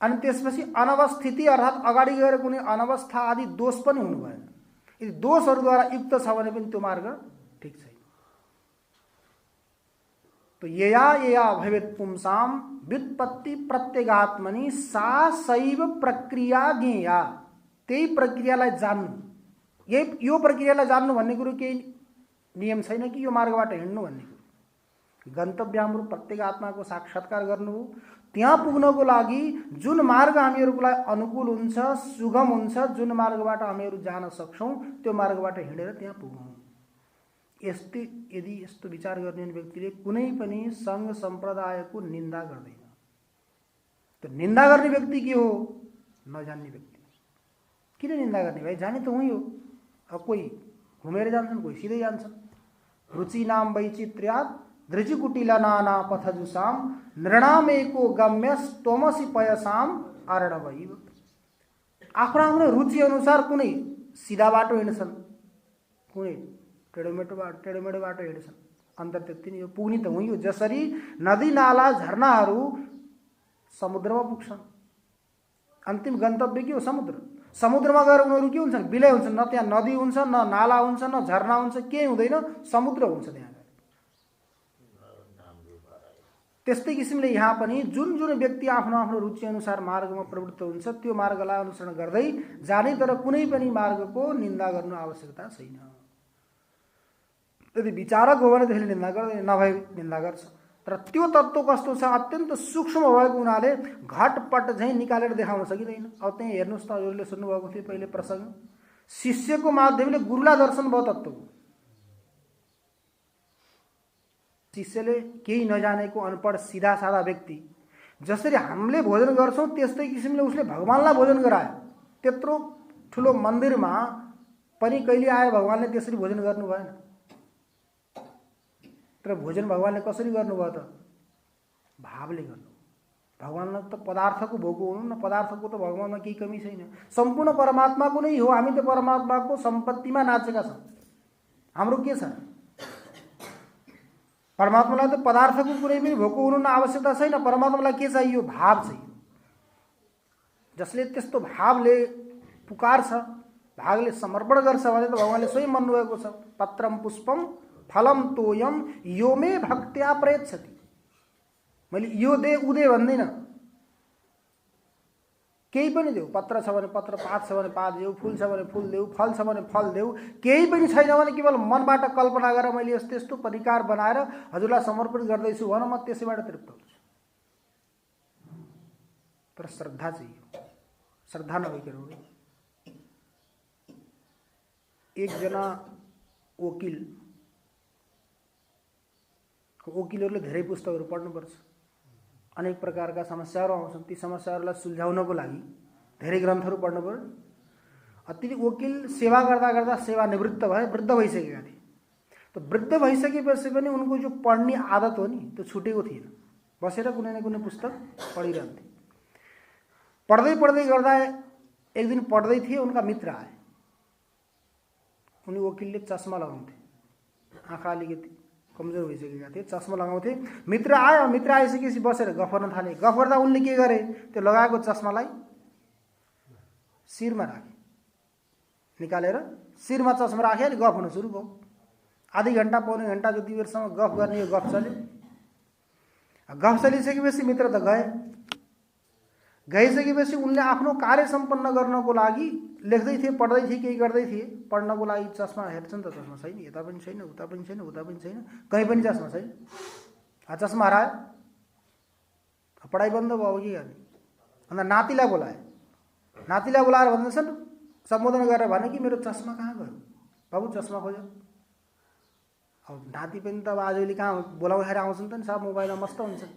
अनि त्यसपछि अनवस्थिति अर्थात् अगाडि गएर कुनै अनवस्था आदि दोष पनि हुनु भएन। यदि दोषहरूद्वारा युक्त छ भने पनि त्यो मार्ग ठिक छैन। तो यया यया भवेत् पुंसाम व्युत्पत्ति प्रत्यगात्मनि सा सैव प्रक्रिया ज्ञेया, त्यही प्रक्रियालाई जान्नु। यो प्रक्रियालाई जान्नु भन्ने कुरो केही नियम छैन कि यो मार्गबाट हिँड्नु भन्ने कुरो। गन्तव्य हाम्रो प्रत्येक आत्माको साक्षात्कार गर्नु हो। त्यहाँ पुग्नको लागि जुन मार्ग हामीहरूको लागि अनुकूल हुन्छ, सुगम हुन्छ, जुन मार्गबाट हामीहरू जान सक्छौं त्यो मार्गबाट हिँडेर त्यहाँ पुगौँ। यदि यस्तो विचार गर्ने व्यक्तिले कुनै पनि संघ सम्प्रदायको निन्दा गर्दैन। त्यो निन्दा गर्ने व्यक्ति के हो? नजान्ने व्यक्ति। किन निन्दा गर्ने भाइ? जाने त हुँ हो। अब कोही घुमेर जान्छन्, कोही सिधै जान्छन्। रुचि नाम वैचित्र्यात् धृजिकुटिला नाना पथजुसाम नृणामेको गम्यस्तमसि पयसाम अर्णवैव। आफ्नो आफ्नो रुचि अनुसार कुनै सिधा बाटो हिँड्छन्, कुनै टेढोमेढो बाटो हिँड्छन्। अन्तर त्यति नै हो। पुग्ने त हुँ हो। जसरी नदी नाला झरनाहरू समुद्रमा पुग्छन्, अन्तिम गन्तव्य के हो? समुद्र। समुद्रमा गएर उनीहरू के हुन्छन्? विलय हुन्छन्। न त्यहाँ नदी हुन्छ, न नाला हुन्छ, न झरना हुन्छ, केही हुँदैन, समुद्र हुन्छ त्यहाँ। त्यस्तै किसिमले यहाँ पनि जुन जुन व्यक्ति आफ्नो आफ्नो रुचि अनुसार मार्गमा प्रवृत्त हुन्छ त्यो मार्गलाई अनुसरण गर्दै जाने, तर कुनै पनि मार्गको निन्दा गर्नु आवश्यकता छैन। यदि विचारक हो भने त्यसले निन्दा गर्दैन, नभए निन्दा गर्छ। तर त्यो तत्त्व कस्तो छ? अत्यन्त सूक्ष्म भएको हुनाले घटपट झैँ निकालेर देखाउन सकिँदैन। अब त्यहाँ हेर्नुहोस् त, हजुरले सुन्नुभएको थियो पहिले प्रसङ्ग, शिष्यको माध्यमले गुरुलाई दर्शन भयो तत्त्व। शिष्यले केही नजानेको अनपढ सिधा साधा व्यक्ति जसरी हामीले भोजन गर्छौं त्यस्तै किसिमले उसले भगवानलाई भोजन गरायो। त्यत्रो ठुलो मन्दिरमा पनि कहिले आएर भगवानले त्यसरी भोजन गर्नु भएन। तर भोजन भगवानले कसरी गर्नुभयो त? भावले गर्नु। भगवानलाई त पदार्थको भोको हुनु न, पदार्थको त भगवानमा केही कमी छैन। सम्पूर्ण परमात्माको नै हो। हामी त परमात्माको सम्पत्तिमा नाचेका छौं। हाम्रो के छ? परमात्मालाई त पदार्थको कुनै पनि भोको हुनु न आवश्यकता छैन। परमात्मालाई के चाहियो? भाव चाहियो। जसले त्यस्तो भावले पुकार्छ, भावले समर्पण गर्छ भने त भगवानले स्वयं भन्नुभएको छ, पत्रम पुष्पम फलम तोयम यो मे भक्त्या प्रयच्छति। मैले यो दे उदे भन्दिनँ, केही पनि देऊ। पत्र छ भने पत्र, पात छ भने पात देऊ, फूल छ भने फूल देऊ, फल छ भने फल देऊ। केही पनि छैन भने केवल मनबाट कल्पना गरेर मैले यस्तो यस्तो परिकार बनाएर हजुरलाई समर्पण गर्दैछु भन, म त्यसैबाट तृप्त हुन्छु। तर श्रद्धा चाहियो। श्रद्धा नभइकन हो। एकजना वकिलहरूले धेरै पुस्तकहरू पढ्नुपर्छ। अनेक प्रकारका समस्याहरू आउँछन्। ती समस्याहरूलाई सुल्झाउनको लागि धेरै ग्रन्थहरू पढ्नु पर्यो। ती वकिल सेवा गर्दा गर्दा सेवानिवृत्त भए, वृद्ध भइसकेका थिए। त वृद्ध भइसकेपछि पनि उनको जो पढ्ने आदत हो नि त्यो छुटेको थिएन। बसेर कुनै न कुनै पुस्तक पढिरहन्थे। पढ्दै पढ्दै गर्दा एक दिन पढ्दै थिए, उनका मित्र आए। उनी वकिलले चस्मा लगाउँथे, आँखा अलिकति कमजोर भइसकेका थिए, चस्मा लगाउँथे। मित्र आयो, मित्र आइसकेपछि बसेर गफ गर्न थाले। गफ गर्दा उनले के गरे? त्यो लगाएको चस्मालाई शिरमा राखे, निकालेर शिरमा चस्मा राखे अनि गफ हुन सुरु भयो। आधी घन्टा पौने घन्टा जति बेरसम्म गफ गर्ने यो गफ चल्यो। गफ चलिसकेपछि मित्र त गए। गइसकेपछि उनले आफ्नो कार्य सम्पन्न गर्नको लागि लेख्दै थिए, पढ्दै थिए, केही गर्दै थिए, पढ्नको लागि चस्मा हेर्छ नि त, चस्मा छैन, यता पनि छैन, उता पनि छैन, उता पनि छैन, कहीँ पनि चस्मा छैन। चस्मा हरायो, पढाइ बन्द भयो, के गर्ने? अन्त नातिलाई बोलाएर भन्दैछन्, सम्बोधन गरेर भने कि मेरो चस्मा कहाँ गयो बाबु, चस्मा खोज्यो। अब नाति पनि त अब आजभोलि कहाँ बोलाउँदाखेरि आउँछन् त नि, सब मोबाइलमा मस्त हुन्छन्,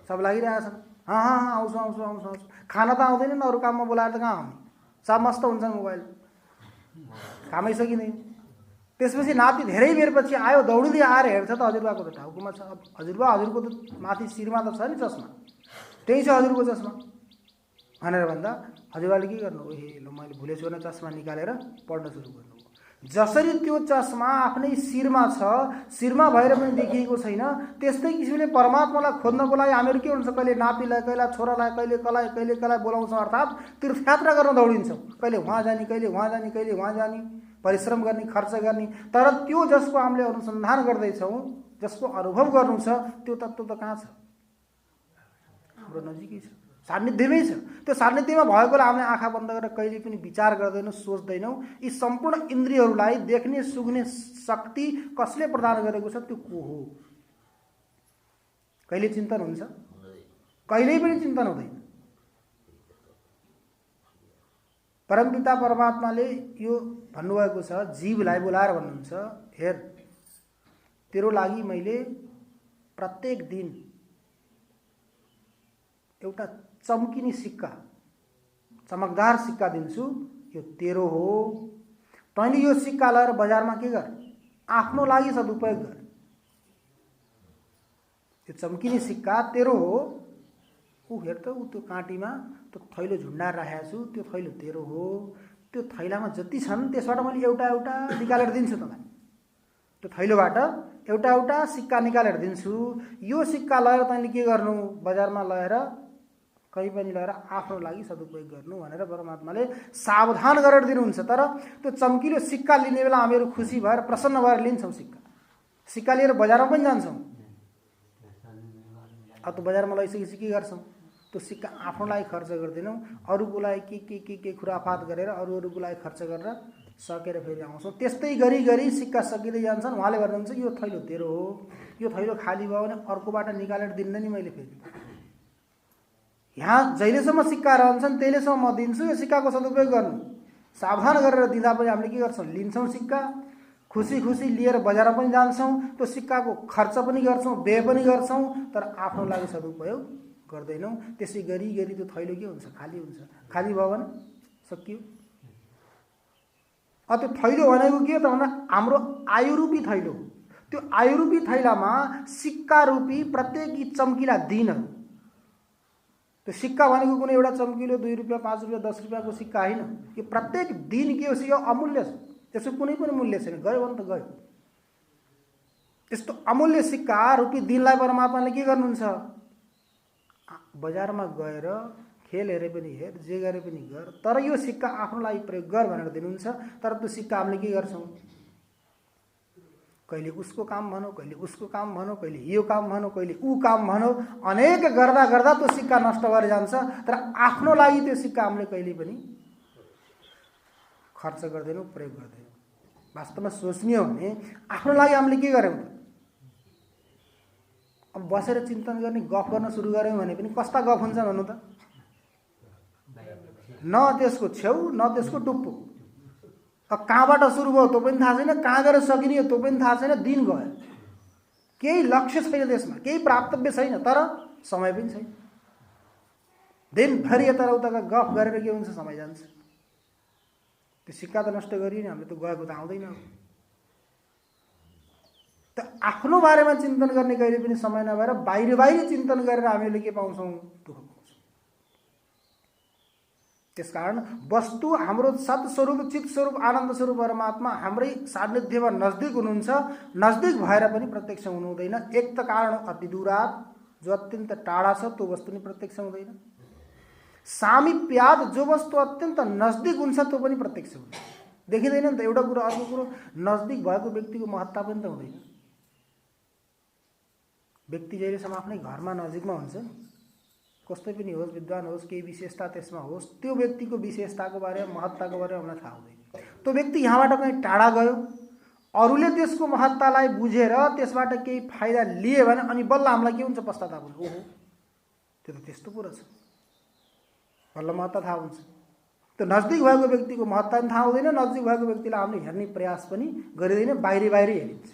सब लागिरहेछन्, आउँछु। खाना त आउँदैन नि, अरू काममा बोलाएर त कहाँ आउने, सब मस्त हुन्छन् मोबाइल, कामै सकिँदैन। त्यसपछि नाति धेरै बेरपछि आयो, दौडिँदै आएर हेर्छ त हजुरबाको त टाउकोमा छ। अब हजुरको त माथि शिरमा त छ नि चस्मा, त्यही छ हजुरको चस्मा भनेर भन्दा हजुरबाले के गर्नु, ओहे ल मैले भुलेछु भने चस्मा निकालेर पढ्न सुरु गर्नु। जसरी त्यो चस्मा आफ्नै शिरमा छ, शिरमा भएर पनि देखिएको छैन, त्यस्तै किसिमले परमात्मालाई खोज्नको लागि हामीहरू के हुन्छ, कहिले नातिलाई, कहिले छोरालाई, कहिले कसलाई बोलाउँछौँ, अर्थात् तीर्थयात्रा गर्न दौडिन्छौँ, कहिले वहाँ जाने, कहिले वहाँ जाने, परिश्रम गर्ने, खर्च गर्ने। तर त्यो जसको हामीले अनुसन्धान गर्दैछौँ, जसको अनुभव गर्नु छ, त्यो तत्त्व त कहाँ छ? हाम्रो नजिकै छ, सान्निध्यमै छ। त्यो सान्निध्यमा भएकोलाई हामीले आँखा बन्द गरेर कहिले पनि विचार गर्दैनौँ, सोच्दैनौँ। यी सम्पूर्ण इन्द्रियहरूलाई देख्ने सुघ्ने शक्ति कसले प्रदान गरेको छ, त्यो को हो? कहिले चिन्तन हुन्छ? कहिल्यै पनि चिन्तन हुँदैन। परमपिता परमात्माले यो भन्नुभएको छ, जीवलाई बोलाएर भन्नुहुन्छ, हेर तेरो लागि मैले प्रत्येक दिन एउटा चम्किने सिक्का, चमकदार सिक्का दिन्छु, यो तेरो हो। तैँले यो सिक्का लगाएर बजारमा के गर, आफ्नो लागि सदुपयोग गर। यो चम्किने सिक्का तेरो हो। ऊ हेर त, ऊ त्यो काँटीमा त्यो थैलो झुन्डाएर राखेको छु, त्यो थैलो तेरो हो। त्यो थैलामा जति छन् त्यसबाट मैले एउटा निकालेर दिन्छु तँलाई। त्यो थैलोबाट एउटा सिक्का निकालेर दिन्छु। यो सिक्का लगाएर तैँले के गर्नु, बजारमा लगेर कहीँ पनि लगेर आफ्नो लागि सदुपयोग गर्नु भनेर परमात्माले सावधान गरेर दिनुहुन्छ। तर त्यो चम्किलो सिक्का लिने बेला हामीहरू खुसी भएर प्रसन्न भएर लिन्छौँ। सिक्का लिएर बजारमा पनि जान्छौँ। अब त्यो बजारमा लैसकेपछि के गर्छौँ, त्यो सिक्का आफ्नो लागि खर्च गर्दैनौँ, अरूको लागि के खुराफात गरेर अरूको लागि खर्च गरेर सकेर फेरि आउँछौँ। त्यस्तै गरी सिक्का सकिँदै जान्छन्। उहाँले भन्नुहुन्छ यो थैलो तेरो हो, यो थैलो खाली भयो भने अर्कोबाट निकालेर दिन्न नि मैले फेरि। यहाँ जहिलेसम्म सिक्का रहन्छन् त्यहिलेसम्म म दिन्छु, यो सिक्काको सदुपयोग गर्नु। सावधान गरेर दिँदा पनि हामीले के गर्छौँ, लिन्छौँ सिक्का, खुसी लिएर बजारमा पनि जान्छौँ, त्यो सिक्काको खर्च पनि गर्छौँ, व्यय पनि गर्छौँ, तर आफ्नो लागि सदुपयोग गर्दैनौँ। त्यसै गरी त्यो थैलो के हुन्छ, खाली हुन्छ। खाली भयो भने सकियो। त्यो थैलो भनेको के त भन्दा हाम्रो आयुरूपी थैलो। त्यो आयुरूपी थैलामा सिक्का रूपी प्रत्येक चम्किला दिनहरू। त्यो सिक्का भनेको कुनै एउटा चम्किलो 2 रुपियाँ 5 रुपियाँ 10 रुपियाँको सिक्का होइन। यो प्रत्येक दिन के हो, यो अमूल्य छ, त्यसको कुनै पनि मूल्य छैन। गयो भने त गयो। यस्तो अमूल्य सिक्का रूपी दिनलाई परमात्माले के गर्नुहुन्छ, बजारमा गएर खेल हेरे पनि हेर, जे गरे पनि गर, तर यो सिक्का आफ्नो लागि प्रयोग गर भनेर दिनुहुन्छ। तर त्यो सिक्का हामीले के गर्छौँ, कहिले उसको काम भनौँ, कहिले उसको काम भनौँ, कहिले यो काम भनौँ, कहिले ऊ काम भनौँ, अनेक गर्दा त्यो सिक्का नष्ट भएर जान्छ। तर आफ्नो लागि त्यो सिक्का हामीले कहिले पनि खर्च गर्दैनौँ, प्रयोग गर्दैनौँ। वास्तवमा सोच्ने हो भने आफ्नो लागि हामीले के गर्यौँ त, अब बसेर चिन्तन गर्ने, गफ गर्न सुरु गऱ्यौँ भने पनि कस्ता गफ हुन्छ भन्नु त। न त्यसको छेउ न त्यसको टुप्पो। कहाँबाट सुरु भयो त्यो पनि थाहा छैन, कहाँ गएर सकिने त्यो पनि थाहा छैन। दिन गयो, केही लक्ष्य छैन त्यसमा, केही प्राप्तव्य छैन, तर समय पनि छैन। दिनभरि यताउताका गफ गरेर के हुन्छ, समय जान्छ। त्यो सिक्का त नष्ट गरियो नि हामीले, त्यो गएको त आउँदैन। त आफ्नो बारेमा चिन्तन गर्ने कहिले पनि समय नभएर बाहिरी चिन्तन गरेर हामीले के पाउँछौँ, दुःख पाउँछौँ। त्यसकारण वस्तु हाम्रो सत्स्वरूप चित स्वरूप आनन्द स्वरूप परमात्मा हाम्रै सान्निध्यमा नजदिक हुनुहुन्छ। नजदिक भएर पनि प्रत्यक्ष हुनु हुँदैन। एक त कारण अति दूरात, जो अत्यन्त टाढा छ त्यो वस्तु नि प्रत्यक्ष हुँदैन। सामिप्याद, जो वस्तु अत्यन्त नजदिक हुन्छ त्यो पनि प्रत्यक्ष हुन्छ। देखिँदैन नि त। एउटा कुरो अर्को कुरो नजदिक भएको व्यक्तिको महत्ता पनि त हुँदैन। व्यक्ति जहिलेसम्म आफ्नै घरमा नजिकमा हुन्छ कस्तै पनि होस्, विद्वान होस्, केही विशेषता त्यसमा होस्, त्यो व्यक्तिको विशेषताको बारेमा, महत्ताको बारेमा हामीलाई थाहा हुँदैन। त्यो व्यक्ति यहाँबाट कहीँ टाढा गयो, अरूले त्यसको महत्तालाई बुझेर त्यसबाट केही फाइदा लिए भने अनि बल्ल हामीलाई के हुन्छ? पश्चाताप हुन्छ। ओहो, त्यो त त्यस्तो कुरा छ, बल्ल महत्ता थाहा हुन्छ। त्यो नजदिक भएको व्यक्तिको महत्ता पनि थाहा हुँदैन, नजदिक भएको व्यक्तिलाई हामीले हेर्ने प्रयास पनि गरिँदैन, बाहिरी हेरिन्छ।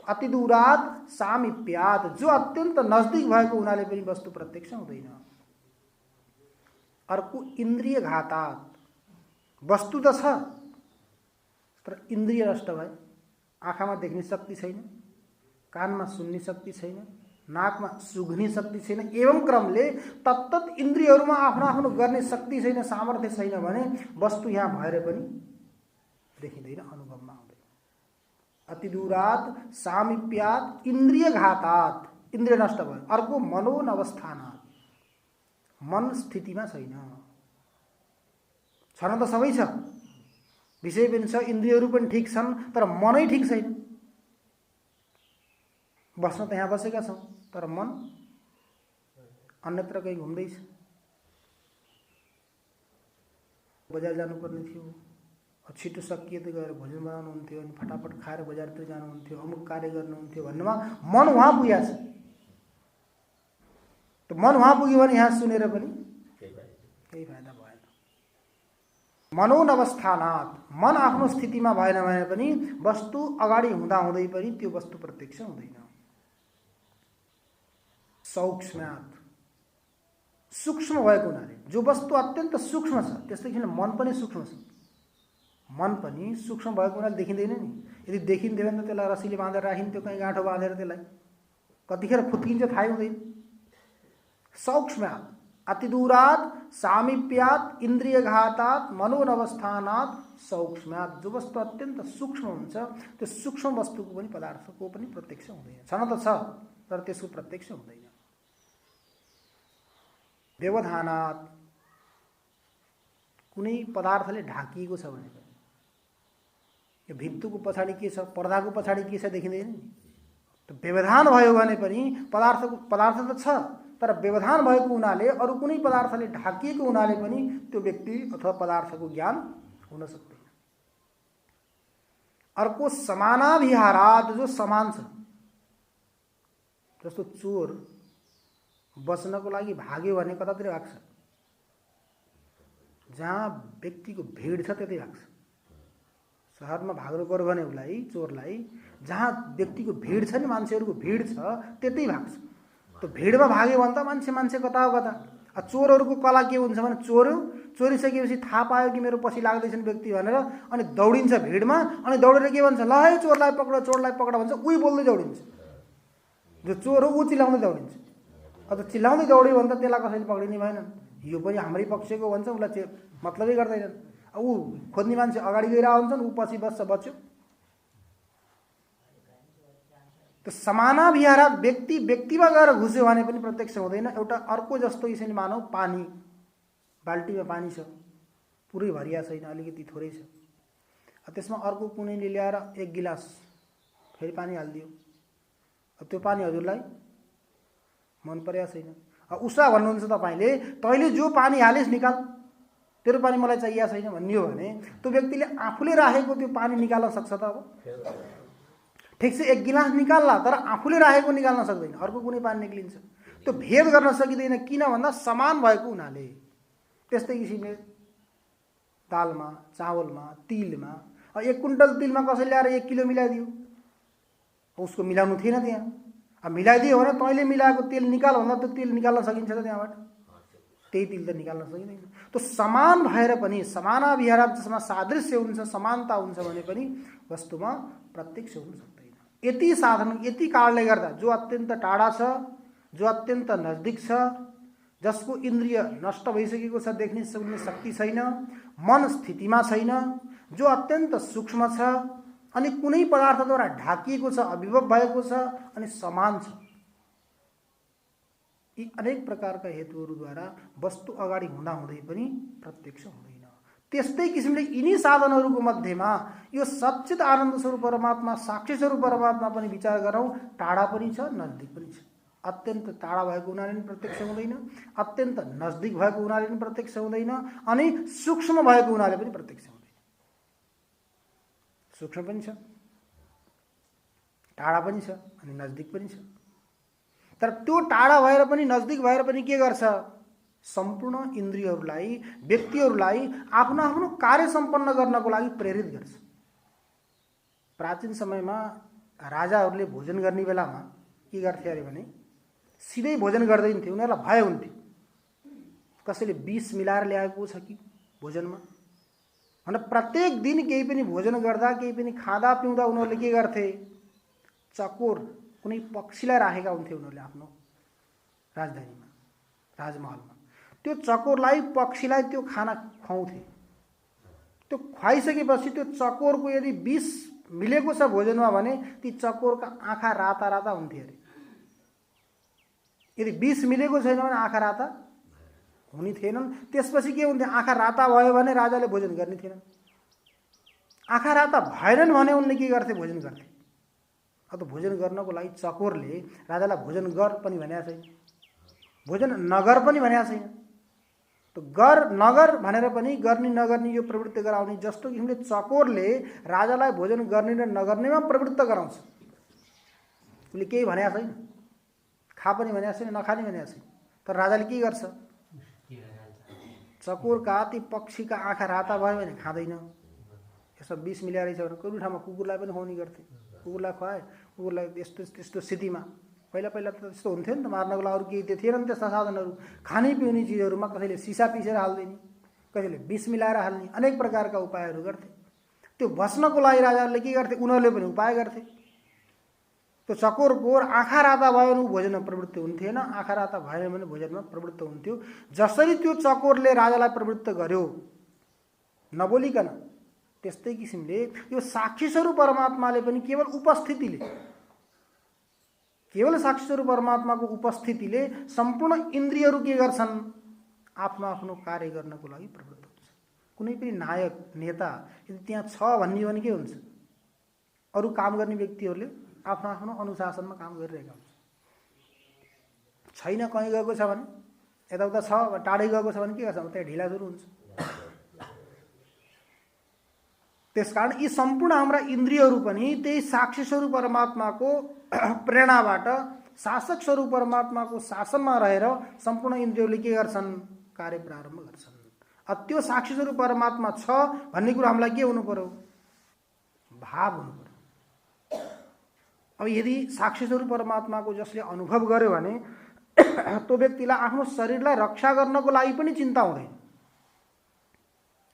अति दूरात सामिप्यात, जो अत्यन्त नजदिक भएको हुनाले पनि वस्तु प्रत्यक्ष हुँदैन। अर्को इन्द्रिय घातात, वस्तु त छ तर इन्द्रिय नष्ट भयो। आँखामा देख्ने शक्ति छैन, कानमा सुन्ने शक्ति छैन, नाकमा सुघ्ने शक्ति छैन, एवं क्रमले तत्तत इन्द्रियहरूमा आफ्नो आफ्नो गर्ने शक्ति छैन, सामर्थ्य छैन भने वस्तु यहाँ भएर पनि देखिँदैन, अनुभवमा आउँदैन। अति दूरात सामिप्यात इन्द्रिय घातात, इन्द्रिय नष्ट भयो। अर्को मनोनवस्थानात्, मन स्थितिमा छैन। छन त सबै छ, विषय पनि छ, इन्द्रियहरू पनि ठिक छन्, तर मनै ठिक छैन। बस्न त यहाँ बसेका छौँ तर मन अन्यत्र कहीँ घुम्दैछ। बजार जानुपर्ने थियो, छिटो सकिए त गएर भोजन बनाउनुहुन्थ्यो, अनि फटाफट खाएर बजारतिर जानुहुन्थ्यो, अमुक कार्य गर्नुहुन्थ्यो भन्नेमा मन उहाँ पुगेको छ। त मन उहाँ पुग्यो भने यहाँ सुनेर पनि केही फाइदा भएन। मनोनवस्थानात्, मन आफ्नो स्थितिमा भएन भने पनि वस्तु अगाडि हुँदा हुँदै पनि त्यो वस्तु प्रत्यक्ष हुँदैन। सौक्ष्म्यात्, सूक्ष्म भएको हुनाले, जो वस्तु अत्यन्त सूक्ष्म छ त्यस्तै किन मन पनि सूक्ष्म छ। मन पनि सूक्ष्म भएको हुनाले देखिँदैन नि। यदि देखिन्थ्यो भने त त्यसलाई रस्सीले बाँधेर राखिन्थ्यो, कहीँ गाँठो बाँधेर त्यसलाई कतिखेर फुत्किन्छ थाहै हुँदैन। सौक्ष्म्यात्, अतिदूरात् सामिप्यात् इन्द्रिय घातात मनोनवस्थानात् सौक्ष्म्यात्, जो वस्तु अत्यन्त सूक्ष्म हुन्छ त्यो सूक्ष्म वस्तुको पनि, पदार्थको पनि प्रत्यक्ष हुँदैन। छन त छ तर त्यसको प्रत्यक्ष हुँदैन। व्यवधानात्, कुनै पदार्थले ढाकिएको छ भने यो भित्तुको पछाडि के छ, पर्दाको पछाडि के छ देखिँदैन नि। त व्यवधान भयो भने पनि पदार्थ त छ तर व्यवधान भएको हुनाले, अरू कुनै पदार्थले ढाकिएको हुनाले पनि त्यो व्यक्ति अथवा पदार्थको ज्ञान हुन सक्दैन। अर्को समानाभिहारात्, जो समान छ। जस्तो चोर बच्नको लागि भाग्यो भने कतातिर भाग्छ? जहाँ व्यक्तिको भिड छ त्यतै भाग्छ। शहरमा भाग्नु पर्यो भने उसलाई, चोरलाई जहाँ व्यक्तिको भिड छ नि, मान्छेहरूको भिड छ त्यतै भाग्छ। त्यो भिडमा भाग्यो भने त मान्छे कता हो कता। चोरहरूको कला के हुन्छ भने चोरिसकेपछि थाहा पायो कि मेरो पछि लाग्दैछन् व्यक्ति भनेर अनि दौडिन्छ भिडमा, अनि दौडेर के भन्छ? ल है चोरलाई पक्र, चोरलाई पक्र भन्छ, उही बोल्दै दौडिन्छ। जो चोर हो ऊ चिल्लाउँदै दौडिन्छ। अब चिल्लाउँदै दौड्यो भने त त्यसलाई कसैले पक्रिने भएन। यो पनि हाम्रै पक्षको भन्छ, उसलाई मतलबै गर्दैनन्। ऊ खोज्ने मान्छे अगाडि गइरहेको हुन्छन्, ऊ पछि बच्यो। त्यो समानाभिहारात्, व्यक्तिमा गएर घुस्यो भने पनि प्रत्यक्ष हुँदैन। एउटा अर्को जस्तो यसरी मानौ, पानी, बाल्टीमा पानी छ, पुरै भरिया छैन, अलिकति थोरै छ। त्यसमा अर्को कुनैले ल्याएर एक गिलास फेरि पानी हालिदियो। त्यो पानी हजुरलाई मन परेको छैन। उषा भन्नुहुन्छ तपाईँले, तैँले जो पानी हालिस् निकाल, तेरो पानी मलाई चाहिएको छैन भनियो भने त्यो व्यक्तिले आफूले राखेको त्यो पानी निकाल्न सक्छ त? अब ठिक छ, एक गिलास निकाल्ला तर आफूले राखेको निकाल्न सक्दैन, अर्को कुनै पानी निक्लिन्छ। त्यो भेद गर्न सकिँदैन। किन भन्दा समान भएको हुनाले। त्यस्तै किसिमले दालमा, चावलमा, तिलमा, 1 कुन्टल तिलमा कसैले ल्याएर 1 किलो मिलाइदियो, उसको मिलाउनु थिएन त्यहाँ। अब मिलाइदियो भने तैँले मिलाएको तेल निकाल भन्दा त्यो तेल निकाल्न सकिन्छ त त्यहाँबाट? त्यही तेल त निकाल्न सकिँदैन। त्यो समान भएर पनि, समानाभिहारात् जसमा सादृश्य हुन्छ, समानता हुन्छ भने पनि वस्तुमा प्रत्यक्ष हुन सक्दैन। यति साधन, यति कारणले गर्दा जो अत्यन्त टाढा छ, जो अत्यन्त नजदिक छ, जसको इन्द्रिय नष्ट भइसकेको छ, देख्ने सुन्ने शक्ति छैन, मन स्थितिमा छैन, जो अत्यन्त सूक्ष्म छ, अनि कुनै पदार्थद्वारा ढाकिएको छ, अभिभव भएको छ, अनि समान छ। यी अनेक प्रकारका हेतुहरूद्वारा वस्तु अगाडि हुँदा हुँदै पनि प्रत्यक्ष हुँदैन। त्यस्तै किसिमले यिनी साधनहरूको मध्येमा यो सच्चित आनन्द स्वरूप परमात्मा, साक्षी स्वरूप परमात्मा पनि विचार गरौँ, टाढा पनि छ, नजदिक पनि छ। अत्यन्त टाढा भएको हुनाले पनि प्रत्यक्ष हुँदैन, अत्यन्त नजदिक भएको हुनाले पनि प्रत्यक्ष हुँदैन, अनि सूक्ष्म भएको हुनाले पनि प्रत्यक्ष हुँदैन। सूक्ष्म पनि छ, टाढा पनि छ, अनि नजदिक पनि छ। तर त्यो टाढा भएर पनि नजदिक भएर पनि के गर्छ? सम्पूर्ण इन्द्रियहरूलाई, व्यक्तिहरूलाई आफ्नो आफ्नो कार्य सम्पन्न गर्नको लागि प्रेरित गर्छ। प्राचीन समयमा राजाहरूले भोजन गर्ने बेलामा के गर्थे अरे भने सिधै भोजन गर्दैन थिए, उनीहरूलाई भय हुन्थ्यो कसैले विष मिलाएर ल्याएको छ कि भोजनमा भनेर। प्रत्येक दिन केही पनि भोजन गर्दा, केही पनि खाँदा पिउँदा उनीहरूले के गर्थे? चकोर कुनै पक्षीलाई राखेका हुन्थे उनीहरूले आफ्नो राजधानीमा, राजमहलमा। त्यो चकोरलाई, पक्षीलाई त्यो खाना खुवाउँथे। त्यो खुवाइसकेपछि त्यो चकोरको यदि विष मिलेको छ भोजनमा भने ती चकोरका आँखा राता राता हुन्थे अरे। यदि विष मिलेको छैन भने आँखा राता हुने थिएनन्। त्यसपछि के हुन्थ्यो? आँखा राता भयो भने राजाले भोजन गर्ने थिएनन्। आँखा राता भएनन् भने उनले के गर्थे? भोजन गर्थे। अब भोजन गर्नको लागि चकोरले राजालाई भोजन गर पनि भनेको छैन, भोजन नगर पनि भनेको छैन। तो गर नगर भनेर पनि गर्ने नगर्ने यो प्रवृत्ति गराउने, जस्तो किसिमले चकोरले राजालाई भोजन गर्ने र नगर्नेमा प्रवृत्त गराउँछ। उसले केही भनेको छैन, खा पनि भनेको छैन, नखाने भनेको छैन। तर राजाले के गर्छ? चकोरका ती पक्षीका आँखा राता भयो भने खाँदैन। यसमा विष मिलाएर छ भने कुनै ठाउँमा कुकुरलाई पनि खुवाउने गर्थे। कुकुरलाई खुवाए, कुकुरलाई यस्तो त्यस्तो स्थितिमा पहिला पहिला त त्यस्तो हुन्थ्यो नि त, मार्नको लागि अरू केही त थिएन नि त्यस्ता साधनहरू। खाने पिउने चिजहरूमा कसैले सिसा पिसेर हाल्दैन, कसैले विष मिलाएर हाल्ने, अनेक प्रकारका उपायहरू गर्थे। त्यो बस्नको लागि राजाहरूले के गर्थे? उनीहरूले पनि उपाय गर्थे। त्यो चकोरको आँखा राता भयो भने भोजनमा प्रवृत्त हुन्थेन, आँखा राता भएन भने भोजनमा प्रवृत्त हुन्थ्यो। जसरी त्यो चकोरले राजालाई प्रवृत्त गर्यो नबोलिकन, त्यस्तै किसिमले यो साक्षी स्वरूप परमात्माले पनि केवल उपस्थितिले, केवल साक्षी स्वरूप परमात्माको उपस्थितिले सम्पूर्ण इन्द्रियहरू के गर्छन्? आफ्नो आफ्नो कार्य गर्नको लागि प्रवृत्त हुन्छ। कुनै पनि नायक नेता यदि त्यहाँ छ भन्ने हो भने के हुन्छ? अरू काम गर्ने व्यक्तिहरूले आफ्नो आफ्नो अनुशासनमा काम गरिरहेका हुन्छ। छैन, कहीँ गएको छ भने यताउता छ, टाढै गएको छ भने के गर्छ? त्यहाँ ढिला सुरु हुन्छ। त्यसकारण यी सम्पूर्ण हाम्रा इन्द्रियहरू पनि त्यही साक्षी स्वरूप परमात्माको प्रेरणाबाट, शासक स्वरूप परमात्माको शासनमा रहेर सम्पूर्ण इन्द्रियहरूले के गर्छन्? कार्य प्रारम्भ गर्छन्। त्यो साक्षी स्वरूप परमात्मा छ भन्ने कुरा हामीलाई के हुनु पर्यो? भाव हुनु पर्यो। अब यदि साक्षी स्वरूप परमात्माको जसले अनुभव गर्यो भने त्यो व्यक्तिलाई आफ्नो शरीरलाई रक्षा गर्नको लागि पनि चिन्ता हुँदैन।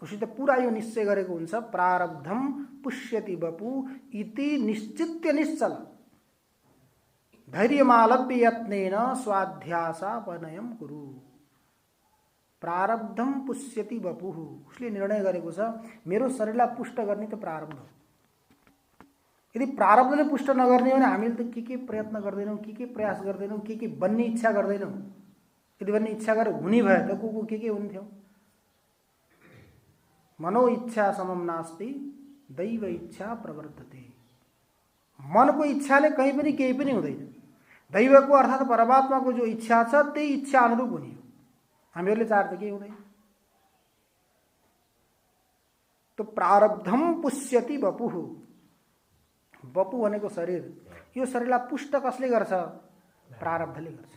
उसित पुरा यो निश्चय गरेको हुन्छ, प्रारब्धम पुष्यति वपु इति निश्चित्य निश्चल धैर्यमालव्य यत्नेन स्वाध्यासापनयम कुरु। प्रारब्धम पुष्यति वपु, उसले निर्णय गरेको छ मेरो शरीरलाई पुष्ट गर्ने त प्रारब्ध हो। यदि प्रारब्धले पुष्ट नगर्ने हो भने हामीले त के प्रयत्न गर्दैनौँ, के प्रयास गर्दैनौँ, के बन्ने इच्छा गर्दैनौँ। यदि बन्ने इच्छा गरेर हुने भए त को के हुन्थ्यो? मनो इच्छा समम नास्ति दैव इच्छा प्रवर्तते। मनको इच्छाले कहीँ पनि केही पनि हुँदैन। दैवको अर्थात् परमात्माको जो इच्छा छ त्यही इच्छा अनुरूप हुने हो। हामीहरूले चाहे त केही हुँदैन। तो प्रारब्धम पुष्यति वपुः, वपु भनेको शरीर। यो शरीरलाई पुष्ट कसले गर्छ? प्रारब्धले गर्छ।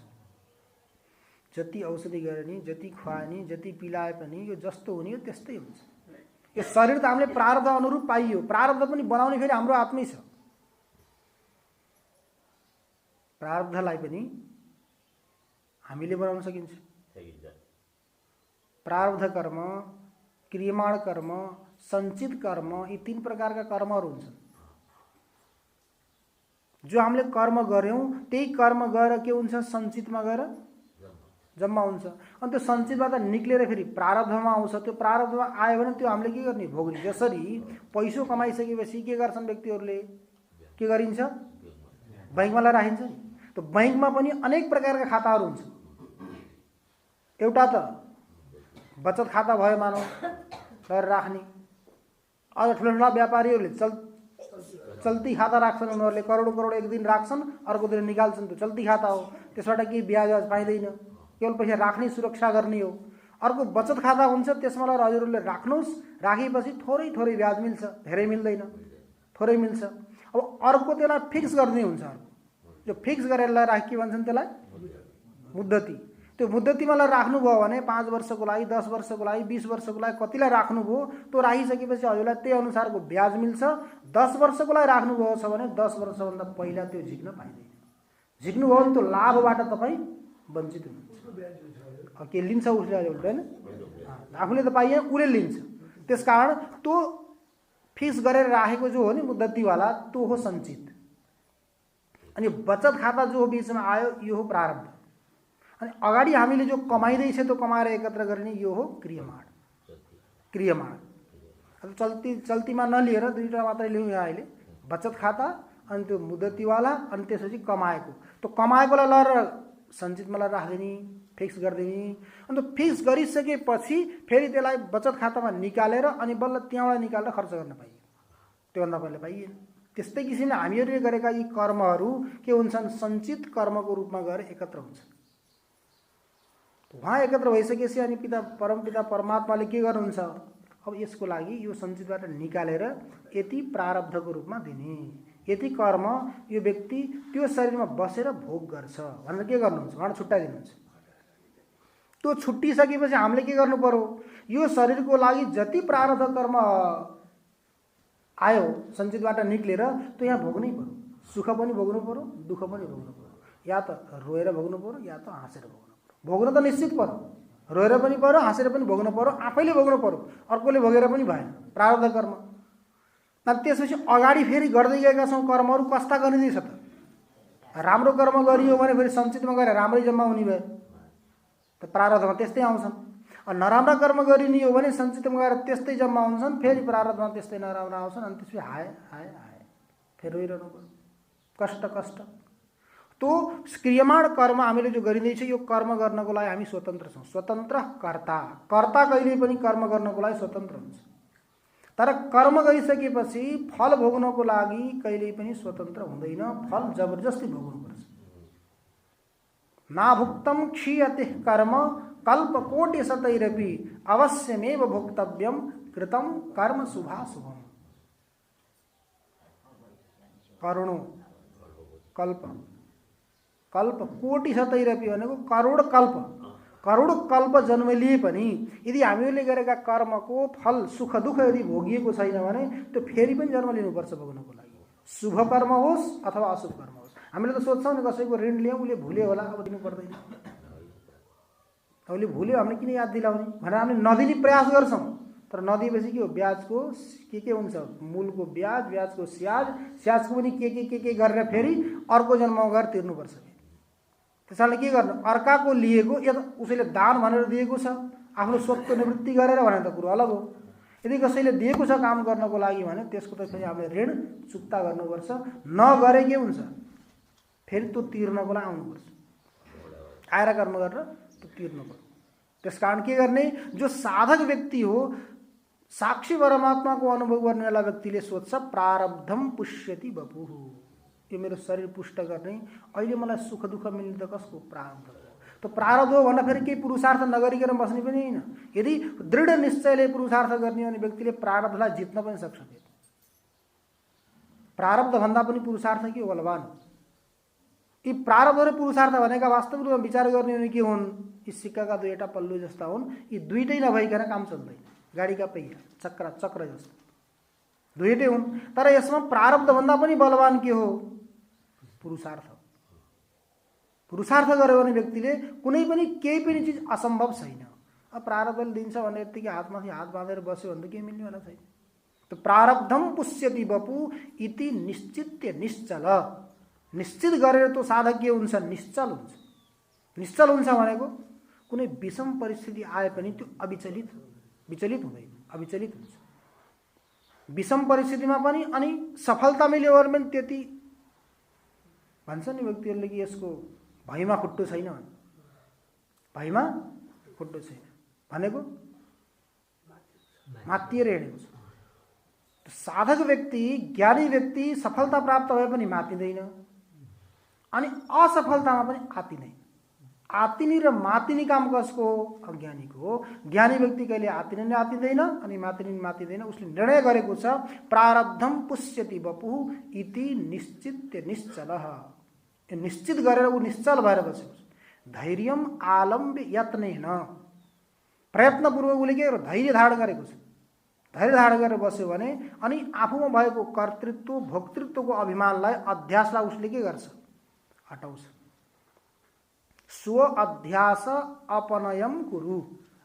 जति औषधि गर्ने, जति खुवाउने, जति पिलाए पनि यो जस्तो हुने हो त्यस्तै हुन्छ। यो शरीर त हामीले प्रारब्ध अनुरूप पाइयो। प्रारब्ध पनि बनाउने फेरि हाम्रो हातमै छ। प्रारब्धलाई पनि हामीले बनाउन सकिन्छ। प्रारब्ध कर्म, क्रियमाण कर्म, सञ्चित कर्म, यी तीन प्रकारका कर्महरू हुन्छन्। जो हामीले कर्म गर्यौं त्यही कर्म गएर के हुन्छ? सञ्चितमा गएर जम्मा हुन्छ। अनि त्यो सञ्चितबाट निक्लेर फेरि प्रारब्धमा आउँछ। त्यो प्रारब्धमा आयो भने त्यो हामीले के गर्ने? भोग्ने। जसरी पैसो कमाइसकेपछि के गर्छन् व्यक्तिहरूले? के गरिन्छ? बैंकमा राखिन्छ नि। त्यो बैंकमा पनि अनेक प्रकारका खाताहरू हुन्छ। एउटा त बचत खाता भयो मानौ गरेर राख्ने। अझ ठुला व्यापारीहरूले चल्ती खाता राख्छन् उनीहरूले, करोड करोड एक दिन राख्छन्, अर्को दिन निकाल्छन्, त्यो चल्ती खाता हो, त्यसबाट केही ब्याज पाइँदैन, केवल पैसा राख्ने सुरक्षा गर्ने हो। अर्को बचत खाता हुन्छ, त्यसमा ल हजुरहरूले राख्नुहोस्, राखेपछि थोरै थोरै ब्याज मिल्छ, धेरै मिल्दैन, थोरै मिल्छ। अब अर्को त्यसलाई फिक्स गर्ने हुन्छ, अर्को जो फिक्स गरेर राख के भन्छन् त्यसलाई मुद्दती। त्यो मुद्दतीमा राख्नुभयो भने 5 वर्षको लागि, 10 वर्षको लागि, 20 वर्षको लागि कतिलाई राख्नुभयो त्यो राखिसकेपछि हजुरलाई त्यही अनुसारको ब्याज मिल्छ। 10 वर्षको लागि राख्नुभएको छ भने 10 वर्षभन्दा पहिला त्यो झिक्न पाइँदैन। झिक्नुभयो भने त्यो लाभबाट तपाईँ वञ्चित हुनुहुन्छ। के लिन्छ उसले होइन, आफूले त पाइएन, उसले लिन्छ। त्यसकारण त्यो फिक्स गरेर राखेको जो हो नि मुद्दतीवाला, त्यो हो सञ्चित। अनि बचत खाता जो हो बिचमा आयो, यो हो प्रारब्ध। अनि अगाडि हामीले जो कमाइँदैछ त्यो कमाएर एकत्र गर्ने, यो हो क्रियमाण। क्रियमाण अब चल्तीमा नलिएर दुईवटा मात्रै लिउँ यहाँ अहिले, बचत खाता अनि त्यो मुद्दतीवाला, अनि त्यसपछि कमाएको। त्यो कमाएकोलाई लर सञ्चितमा राखिदिने, फिक्स गरिदिने। अनि त्यो फिक्स गरिसकेपछि फेरि त्यसलाई बचत खातामा निकालेर अनि बल्ल त्यहाँबाट निकालेर खर्च गर्न पाइयो, त्योभन्दा पहिला पाइएन। त्यस्तै किसिमले हामीहरूले गरेका यी कर्महरू के हुन्छन्, सञ्चित कर्मको रूपमा गएर एकत्र हुन्छन्। उहाँ एकत्र भइसकेपछि अनि परमपिता परमात्माले के गर्नुहुन्छ, अब यसको लागि यो सञ्चितबाट निकालेर यति प्रारब्धको रूपमा दिने, यति कर्म यो व्यक्ति त्यो शरीरमा बसेर भोग गर्छ भनेर के गर्नुहुन्छ, उहाँले छुट्याइदिनुहुन्छ। त्यो छुट्टिसकेपछि हामीले के गर्नु पर्यो, यो शरीरको लागि जति प्रारब्ध कर्म आयो सञ्चितबाट निक्लेर त्यो यहाँ भोग्नै पर्यो। सुख पनि भोग्नु पर्यो, दुःख पनि भोग्नु पर्यो, या त रोएर भोग्नु पर्यो या त हाँसेर भोग्नु पर्यो। भोग्न त निश्चित पर्यो, रोएर पनि पर्यो, हाँसेर पनि भोग्नु पर्यो, आफैले भोग्नु पर्यो, अर्कोले भोगेर पनि भएन, प्रारब्ध कर्म। अनि त्यसपछि अगाडि फेरि गर्दै गएका छौँ कर्महरू कस्ता गरिँदैछ त, राम्रो कर्म गरियो भने फेरि सञ्चितमा गएर राम्रै जम्मा हुने भयो, त प्रारब्धमा त्यस्तै आउँछन्। नराम्रा कर्म गरिने हो भने सञ्चितमा गएर त्यस्तै जम्मा हुन्छन्, फेरि प्रारब्धमा त्यस्तै नराम्रा आउँछन्। अनि त्यसपछि हाय हाय हाय फेरि रोइरहनु पर्यो, कष्ट कष्ट। त्यो क्रियमाण कर्म हामीले जो गरिँदैछ, यो कर्म गर्नको लागि हामी स्वतन्त्र छौँ। स्वतन्त्र कर्ता, कर्ता कहिले पनि कर्म गर्नको लागि स्वतन्त्र हुन्छ, तर कर्म गरिसकेपछि फल भोग्नको लागि कहिल्यै पनि स्वतन्त्र हुँदैन, फल जबरजस्ती भोग्नुपर्छ। नाभुक्तम क्षीयते कर्म कल्पकोटि शतैरपि अवश्यमेव भोक्तव्यम कृतं कर्म शुभाशुभम। करोडौं कल्प, कल्प कोटि शतैरपि भनेको करोड कल्प, करोड कल्प जन्म लिए पनि यदि हामीले गरेका कर्मको फल सुख दुःख यदि भोगिएको छैन भने त्यो फेरि पनि जन्म लिनुपर्छ भोग्नको लागि, शुभ कर्म होस् अथवा अशुभ कर्म होस्। हामीले त सोच्छौँ नि कसैको ऋण लियौँ, उसले भुल्यो होला, अब दिनु पर्दैन, उसले भुल्यो हामीले किन याद दिलाउने भनेर हामीले नदिने प्रयास गर्छौँ। तर नदिएपछि के हो, ब्याजको के हुन्छ, मूलको ब्याज, ब्याजको स्याज, स्याजको पनि के गरेर फेरि अर्को जन्ममा गएर तिर्नुपर्छ। त्यस कारणले के गर्नु, अर्काको लिएको या त उसैले दान भनेर दिएको छ, आफ्नो स्वत्व निवृत्ति गरेर भने त कुरो अलग हो। यदि कसैले दिएको छ काम गर्नको लागि भने त्यसको त फेरि हामीले ऋण चुक्ता गर्नुपर्छ। नगरे के हुन्छ, फेरि त्यो तिर्नको लागि आउनुपर्छ, आएर कर्म गरेर त्यो तिर्नु पर्यो। त्यसकारण के गर्ने, जो साधक व्यक्ति हो, साक्षी परमात्माको अनुभव गर्नेवाला व्यक्तिले सोध्छ प्रारब्धम पुष्यति बपुः, यो मेरो शरीर पुष्ट गर्ने, अहिले मलाई सुख दुःख मिल्ने त कसको, प्रारब्ध हो। त प्रारब्ध हो भन्दा फेरि केही पुरुषार्थ नगरिकन बस्ने पनि होइन। यदि दृढ निश्चयले पुरुषार्थ गर्ने हो भने व्यक्तिले प्रारब्धलाई जित्न पनि सक्छ। प्रारब्ध भन्दा पनि पुरुषार्थ के हो, बलवान। यी प्रारब्ध र पुरुषार्थ भनेका वास्तविक रूपमा विचार गर्ने हो भने के हुन्, यी सिक्काका दुईवटा पल्लु जस्ता हुन्। यी दुईटै नभइकन काम चल्दैन, गाडीका पहिया चक्र जस्तो दुईटै हुन्। तर यसमा प्रारब्ध भन्दा पनि बलवान के हो, पुरुषार्थ। पुरुषार्थ गर्यो भने व्यक्तिले कुनै पनि केही पनि चिज असम्भव छैन। अब प्रारब्धले दिन्छ भने यतिकै हातमाथि हात बाँधेर बस्यो भने त केही मिल्नेवाला छैन। त प्रारब्धम पुष्यति बपु इति निश्चित्य निश्चल, निश्चित गरेर त्यो साधक के हुन्छ, निश्चल हुन्छ। निश्चल हुन्छ भनेको कुनै विषम परिस्थिति आए पनि त्यो विचलित हुँदैन, अविचलित हुन्छ। विषम परिस्थितिमा पनि अनि सफलता मिल्यो भने पनि त्यति भन्छ नि व्यक्तिहरूले कि यसको भैमा खुट्टो छैन, भैमा खुट्टो छैन भनेको मात्तिएर हिँडेको छ। साधक व्यक्ति, ज्ञानी व्यक्ति सफलता प्राप्त भए पनि मातिँदैन अनि असफलतामा पनि आतिँदैन। आतिनी र मातिनी काम कसको हो? अज्ञानीको हो। ज्ञानी व्यक्ति कहिले आतिनी नि आतिँदैन अनि मातिनी नि मातिँदैन। उसले निर्णय गरेको छ प्रारब्धम पुष्यति वपुः इति निश्चित्य निश्चलः। यो निश्चित गरेर ऊ निश्चल भएर बसेको छ। धैर्यम आलम्ब्य यत्नेन, प्रयत्नपूर्वक उसले के गर्यो? धैर्य धारण गरेको छ। धैर्य धारण गरेर बस्यो भने अनि आफूमा भएको कर्तृत्व भोक्तृत्वको अभिमानलाई, अध्यासलाई उसले के गर्छ? हटाउँछ। स्व अध्यास अपनयम कुरु।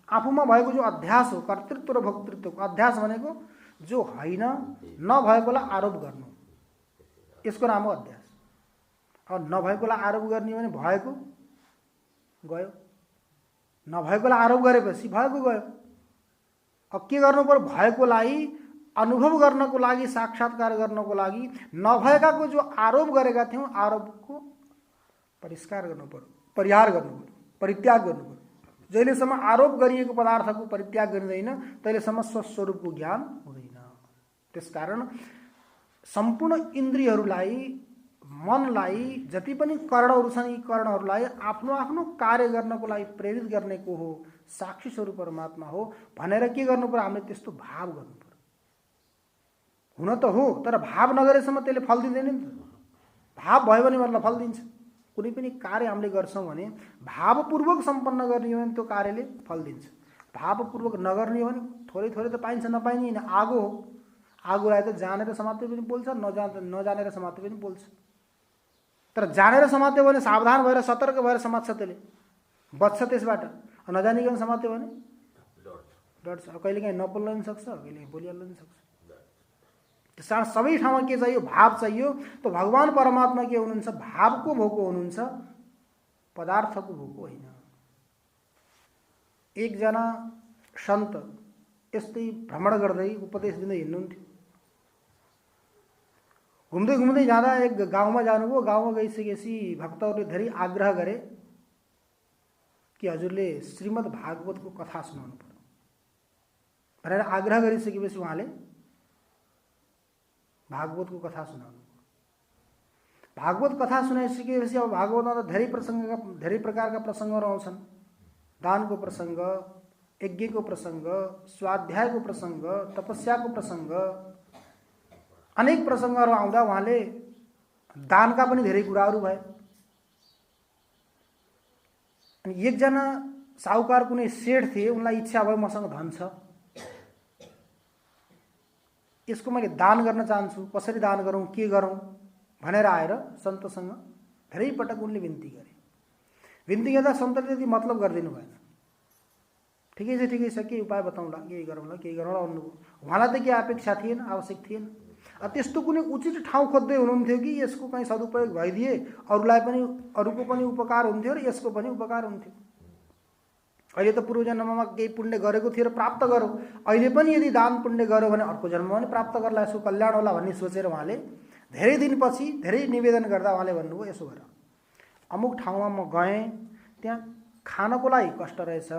आफूमा भएको जो अध्यास हो, कर्तृत्व र भोक्तृत्वको अध्यास भनेको जो होइन नभएकोलाई आरोप गर्नु, यसको नाम हो अध्यास। अब नभएकोलाई आरोप गर्ने भने भएको गयो, नभएकोलाई आरोप गरेपछि भएको गयो। अब के गर्नु पर्यो? भएकोलाई अनुभव गर्नको लागि, साक्षात्कार गर्नको लागि नभएकाको जो आरोप गरेका थियौँ आरोपको परिष्कार गर्नु पर्यो, परिहार गर्नु पर्यो, परित्याग गर्नु पर्यो। जहिलेसम्म आरोप गरिएको पदार्थको परित्याग गरिँदैन तहिलेसम्म स्वस्वरूपको ज्ञान हुँदैन। त्यसकारण सम्पूर्ण इन्द्रियहरूलाई, मनलाई, जति पनि कर्णहरू छन् यी कर्णहरूलाई आफ्नो आफ्नो कार्य गर्नको लागि प्रेरित गर्ने को हो? साक्षी स्वरूप परमात्मा हो भनेर के गर्नु पर्यो? हामीले त्यस्तो भाव गर्नु पर्यो। हुन त हो, तर भाव नगरेसम्म त्यसले फल दिँदैन नि त। भाव भयो भने मतलब फल दिन्छ। कुनै पनि कार्य हामीले गर्छौँ भने भावपूर्वक सम्पन्न गर्ने हो भने त्यो कार्यले फल दिन्छ। भावपूर्वक नगर्ने हो भने थोरै थोरै त पाइन्छ, नपाइने होइन। आगो हो, आगोलाई त जानेर समात्यो पनि पोल्छ, नजानेर समात्यो पनि पोल्छ। तर जानेर समात्यो भने सावधान भएर सतर्क भएर समात्छ, त्यसले बच्छ त्यसबाट। नजानिकन समात्यो भने डढ्छ। कहिलेकाहीँ नपोल्न पनि सक्छ, कहिलेकाहीँ पोलिहाल्न पनि सक्छ। त्यस कारण सबै ठाउँमा के चाहियो? भाव चाहियो। त भगवान परमात्मा के हुनुहुन्छ? भावको भोको हुनुहुन्छ, पदार्थको भोको होइन। एकजना सन्त यस्तै भ्रमण गर्दै उपदेश दिँदै हिँड्नुहुन्थ्यो। घुम्दै घुम्दै जाँदा एक गाउँमा जानुभयो। गाउँमा गइसकेपछि भक्तहरूले धेरै आग्रह गरे कि हजुरले श्रीमद् भागवतको कथा सुनाउनु पर्यो भनेर आग्रह गरिसकेपछि उहाँले भागवतको कथा सुनाउनु। भागवत कथा सुनाइसकेपछि अब भागवतमा त धेरै प्रकारका प्रसङ्गहरू आउँछन्। दानको प्रसङ्ग, यज्ञको प्रसङ्ग, स्वाध्यायको प्रसङ्ग, तपस्याको प्रसङ्ग, अनेक प्रसङ्गहरू आउँदा उहाँले दानका पनि धेरै कुराहरू भए। अनि एकजना साहुकार कुनै सेठ थिए, उनलाई इच्छा भयो मसँग धन छ, यसको मैले दान गर्न चाहन्छु, कसरी दान गरौँ, के गरौँ भनेर आएर सन्तसँग धेरै पटक उनले बिन्ती गरे। बिन्ती गर्दा सन्तले त्यति मतलब गरिदिनु भएन। ठिकै छ, के उपाय बताउँला, के गरौँला भन्नुभयो। उहाँलाई त के अपेक्षा थिएन, आवश्यक थिएन। त्यस्तो कुनै उचित ठाउँ खोज्दै हुनुहुन्थ्यो कि यसको कहीँ सदुपयोग भइदिए अरूलाई पनि, अरूको पनि उपकार हुन्थ्यो र यसको पनि उपकार हुन्थ्यो। अहिले त पूर्व जन्ममा केही पुण्य गरेको थियो र प्राप्त गरौँ, अहिले पनि यदि दान पुण्य गऱ्यो भने अर्को जन्ममा पनि प्राप्त गर्ला, यसो कल्याण होला भन्ने सोचेर उहाँले धेरै दिनपछि धेरै निवेदन गर्दा उहाँले भन्नुभयो यसो गर, अमुक ठाउँमा म गएँ, त्यहाँ खानको लागि कष्ट रहेछ,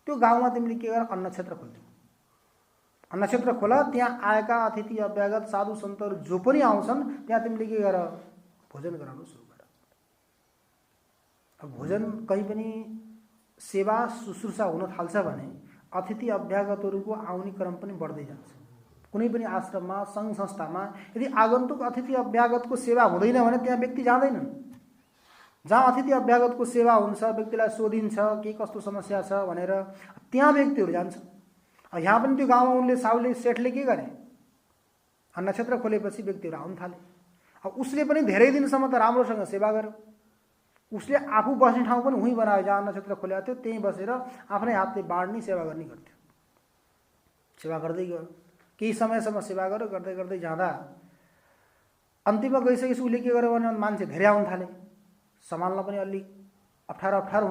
त्यो गाउँमा तिमीले के गर, अन्न क्षेत्र खोल्छौ, अन्न क्षेत्र खोला, त्यहाँ आएका अतिथि अभ्यागत साधु सन्तहरू जो पनि आउँछन् त्यहाँ तिमीले के गर, भोजन गराउनु सुरु गर। अब भोजन कहीँ पनि सेवा शुश्रूषा हुन थाल्छ भने अतिथि अभ्यागतहरूको आउने क्रम पनि बढ्दै जान्छ। कुनै पनि आश्रममा, सङ्घ संस्थामा यदि आगन्तुक अतिथि अभ्यागतको सेवा हुँदैन भने त्यहाँ व्यक्ति जाँदैनन्। जहाँ अतिथि अभ्यागतको सेवा हुन्छ, व्यक्तिलाई सोधिन्छ के कस्तो समस्या छ भनेर, त्यहाँ व्यक्तिहरू जान्छ। यहाँ पनि त्यो गाउँमा उनले साउले सेठले के गरे, अन्न क्षेत्र खोलेपछि व्यक्तिहरू आउन थाले। अब उसले पनि धेरै दिनसम्म त राम्रोसँग सेवा गर्यो। उसले आफू बस्ने ठाउँ पनि उहीँ बनायो, जहाँ अन्न क्षेत्र खोलेको थियो त्यहीँ बसेर आफ्नै हातले बाँड्ने सेवा गर्ने गर्थ्यो। सेवा गर्दै गयो, केही समयसम्म सेवा गर्यो। गर्दै गर्दै जाँदा अन्तिममा गइसकेपछि उसले के गर्यो भने मान्छे धेरै आउन थाले, सम्हाल्न पनि अलि अप्ठ्यारो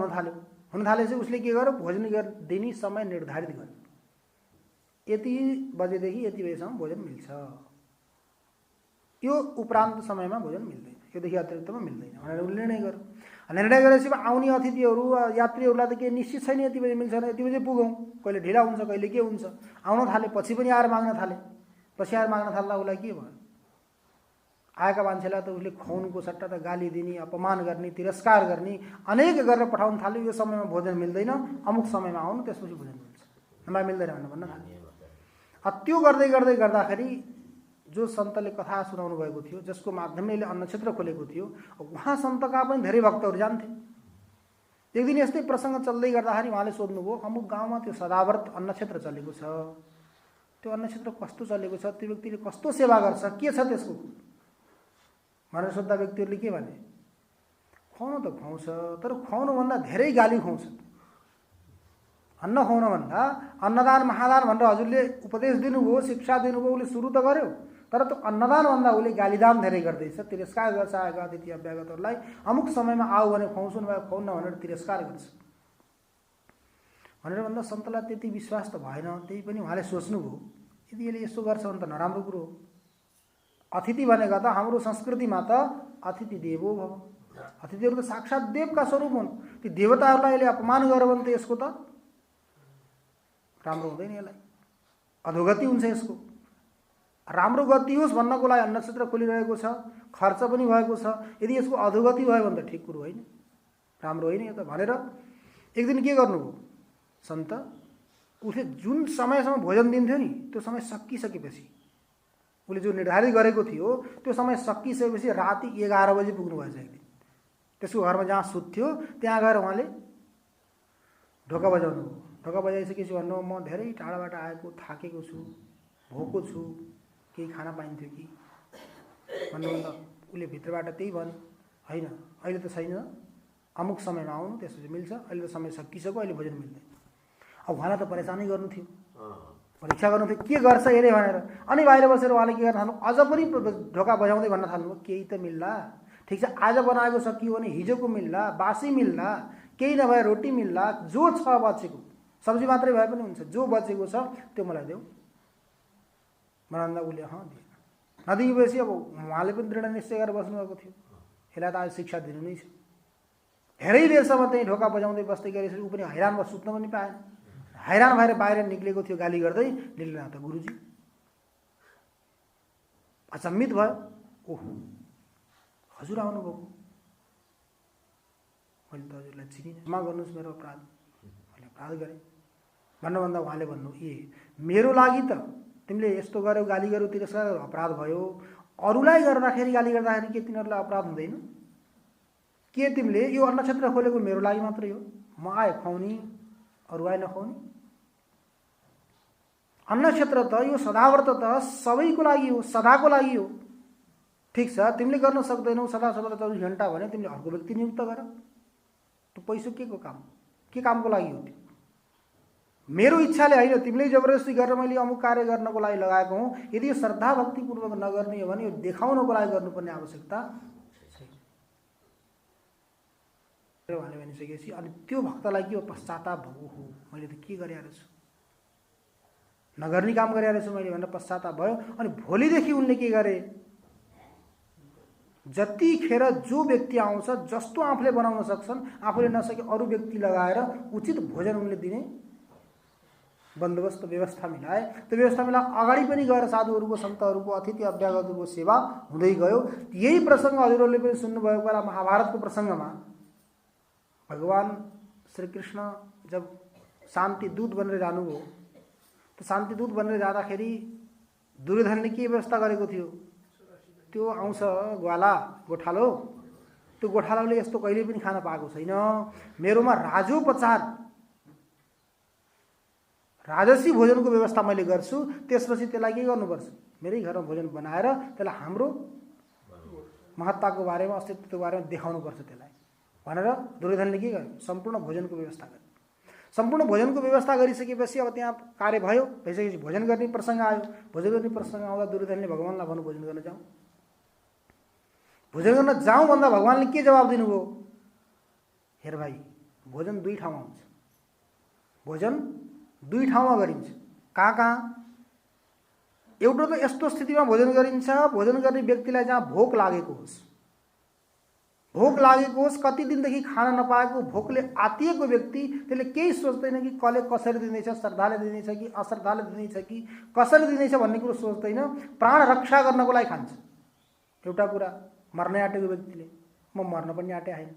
हुन थालेपछि उसले के गर्यो, भोजन दिने समय निर्धारित गर्यो। यति बजेदेखि यति बजेसम्म भोजन मिल्छ, यो उपरान्त समयमा भोजन मिल्दैन, योदेखि अतिरिक्तमा मिल्दैन भनेर उसले निर्णय गर्यो। निर्णय गरेपछि आउने अतिथिहरू यात्रीहरूलाई त के निश्चित छैन यति बजे मिल्छ, यति बजे पुगौँ, कहिले ढिला हुन्छ, कहिले के हुन्छ, आउन थाले। पछि पनि आएर माग्न थाले। पस्याएर माग्न थाल्दा उसलाई के भयो? आएका मान्छेलाई त उसले खुवाउनुको सट्टा त गाली दिने, अपमान गर्ने, तिरस्कार गर्ने अनेक गरेर पठाउन थाल्यो। यो समयमा भोजन मिल्दैन, अमुक समयमा आउनु, त्यसपछि भोजन मिल्छ, नभए मिल्दैन भन्न थाल्यो। त्यो गर्दै गर्दै गर्दाखेरि जो सन्तले कथा सुनाउनु भएको थियो, जसको माध्यमले यसले अन्नक्षेत्र खोलेको थियो, उहाँ सन्तका पनि धेरै भक्तहरू जान्थे। एक दिन यस्तै प्रसङ्ग चल्दै गर्दाखेरि उहाँले सोध्नुभयो, अमुक गाउँमा त्यो सदाव्रत अन्नक्षेत्र चलेको छ, त्यो अन्नक्षेत्र कस्तो चलेको छ, त्यो व्यक्तिले कस्तो सेवा गर्छ, के छ त्यसको भनेर सोद्धा व्यक्तिहरूले के भने, खुवाउनु त खुवाउँछ, तर खुवाउनुभन्दा धेरै गाली खुवाउँछ। अन्न खुवाउनुभन्दा अन्नदान महादान भनेर हजुरले उपदेश दिनुभयो, शिक्षा दिनुभयो, उसले सुरु त गर्यो, तर त्यो अन्नदानभन्दा उसले गालीदान धेरै गर्दैछ, तिरस्कार गर्छ। आएका अतिथि अभ्यागतहरूलाई अमुक समयमा आऊ भने खुवाउँछु, नभए खुवाउन भनेर तिरस्कार गर्छ भनेर भन्दा सन्तलाई त्यति विश्वास त भएन। त्यही पनि उहाँले सोच्नुभयो, यदि यसले यसो गर्छ भने त नराम्रो कुरो हो। अतिथि भनेका त हाम्रो संस्कृतिमा त अतिथि देवो भव, अतिथिहरू त साक्षात् देवका स्वरूप हुन्। ती देवताहरूलाई यसले अपमान गर्यो भने त यसको त राम्रो हुँदैन, यसलाई अधोगति हुन्छ। यसको राम्रो गति होस् भन्नको लागि अन्नक्षेत्र खोलिरहेको छ, खर्च पनि भएको छ। यदि यसको अधोगति भयो भने त ठिक कुरो होइन, राम्रो होइन यो त भनेर एक दिन के गर्नुभयो सन्त, उसले जुन समयसम्म भोजन दिन्थ्यो नि, त्यो समय सकिसकेपछि, उसले जो निर्धारित गरेको थियो त्यो समय सकिसकेपछि राति 11 बजी पुग्नु भएछ। एक दिन त्यसको घरमा जहाँ सुत्थ्यो त्यहाँ गएर उहाँले ढोका बजाउनु भयो। ढोका बजाइसकेपछि भन्नु, म धेरै टाढाबाट आएको, थाकेको छु, भोको छु, केही खान पाइन्थ्यो कि भन्नुभन्दा उसले भित्रबाट त्यही भन्यो, होइन अहिले त छैन, अमुक समयमा आउनु, त्यसपछि मिल्छ, अहिले त समय सकिसक्यो, अहिले भोजन मिल्दैन। अब उहाँलाई त परेशानी गर्नु थियो, परीक्षा गर्नु थियो, के गर्छ हेरे भनेर। अनि बाहिर बसेर उहाँले के गर्न थाल्नु, अझ पनि ढोका बजाउँदै भन्न थाल्नु, केही त मिल्ला, ठिक छ आज बनाएको सकियो भने हिजोको मिल्ला, बासी मिल्ला, केही नभए रोटी मिल्ला, जो छ बचेको, सब्जी मात्रै भए पनि हुन्छ, जो बचेको छ त्यो मलाई देऊ भन्दा उसले दिएन। नदिएपछि अब उहाँले पनि दृढ निश्चय गरेर बस्नुभएको थियो, यसलाई त आज शिक्षा दिनु नै छ। धेरै बेरसम्म त्यही ढोका बजाउँदै बस्दै गरेपछि ऊ पनि हैरान भयो, सुत्न पनि पाएन। हैरान भएर बाहिर निक्लेको थियो, गाली गर्दै निक्लेन त गुरुजी अचम्मित भयो, ओहो हजुर आउनुभयो, मैले त हजुरलाई चिनिनँ, क्षमा गर्नुहोस् मेरो अपराध, मैले अपराध गरेँ भन्नुभन्दा उहाँले भन्नु, ए मेरो लागि त तिमीले यस्तो गर्यौ, गाली गर्यौ, तिरस्कार गर्यौ, अपराध भयो, अरूलाई गर्दाखेरि गाली गर्दाखेरि के तिनीहरूलाई अपराध हुँदैन? के तिमीले यो अन्नक्षेत्र खोलेको मेरो लागि मात्रै हो, म आए खुवाउने, अरू आए नखुवाउने? अन्नक्षेत्र त यो सदाव्रत त सबैको लागि हो, सदाको लागि हो। ठिक छ, तिमीले गर्न सक्दैनौ सदा 24 घण्टा भने तिमीले अर्को व्यक्ति नियुक्त गर। त्यो पैसा के को काम, के कामको लागि हो? त्यो मेरो इच्छाले होइन, तिमीले जबरजस्ती गरेर मैले अमुक कार्य गर्नको लागि लगाएको हुँ। यदि यो श्रद्धा भक्तिपूर्वक नगर्ने हो भने यो देखाउनको लागि गर्नुपर्ने आवश्यकता छैन। उहाँले भनिसकेपछि अनि त्यो भक्तलाई के हो, पश्चाताप भयो, हो मैले त के गरेँ रहेछु, नगर्ने काम गरेँ रहेछु मैले भनेर पश्चाताप भयो। अनि भोलिदेखि उनले के गरे, जतिखेर जो व्यक्ति आउँछ, जस्तो आफूले बनाउन सक्छन्, आफूले नसके अरू व्यक्ति लगाएर उचित भोजन उनले दिने बन्दोबस्त व्यवस्था मिलाए। त्यो व्यवस्था मिला अगाडि पनि गएर साधुहरूको, सन्तहरूको, अतिथि अभ्यागतहरूको सेवा हुँदै गयो। यही प्रसङ्ग हजुरहरूले पनि सुन्नुभएको होला, महाभारतको प्रसङ्गमा भगवान श्रीकृष्ण जब शान्ति दूत बनेर जानुभयो, तो शान्ति दूत बनेर जाँदाखेरि दुर्योधनले के व्यवस्था गरेको थियो, त्यो आउँछ ग्वाला गोठालो, त्यो गोठालोले यस्तो कहिले पनि खान पाएको छैन, मेरोमा राजोपचार राजसी भोजनको व्यवस्था मैले गर्छु, त्यसपछि त्यसलाई के गर्नुपर्छ, मेरै घरमा भोजन बनाएर त्यसलाई हाम्रो महत्ताको बारेमा, अस्तित्वको बारेमा देखाउनुपर्छ त्यसलाई भनेर दुर्योधनले के गर्यो, सम्पूर्ण भोजनको व्यवस्था गर्यो। सम्पूर्ण भोजनको व्यवस्था गरिसकेपछि अब त्यहाँ कार्य भयो, भइसकेपछि भोजन गर्ने प्रसङ्ग आयो। भोजन गर्ने प्रसङ्ग आउँदा दुर्योधनले भगवानलाई भन्नु, भोजन गर्न जाउँ। भोजन गर्न जाउँ भन्दा भगवानले के जवाब दिनुभयो, हेर भाइ, भोजन दुई ठाउँमा हुन्छ, भोजन दुई ठाउँमा गरिन्छ। कहाँ कहाँ? एउटा त यस्तो स्थितिमा भोजन गरिन्छ, भोजन गर्ने व्यक्तिलाई जहाँ भोक लागेको होस्, भोक लागेको होस्, कति दिनदेखि खान नपाएको, भोकले आतिएको व्यक्ति त्यसले केही सोच्दैन कि कसले कसरी दिँदैछ, श्रद्धाले दिँदैछ कि अश्रद्धाले दिँदैछ कि कसरी दिँदैछ भन्ने कुरो सोच्दैन। प्राण रक्षा गर्नको लागि खान्छ। एउटा कुरा, मर्न आँटेको व्यक्तिले म मर्न पनि आँटे होइन,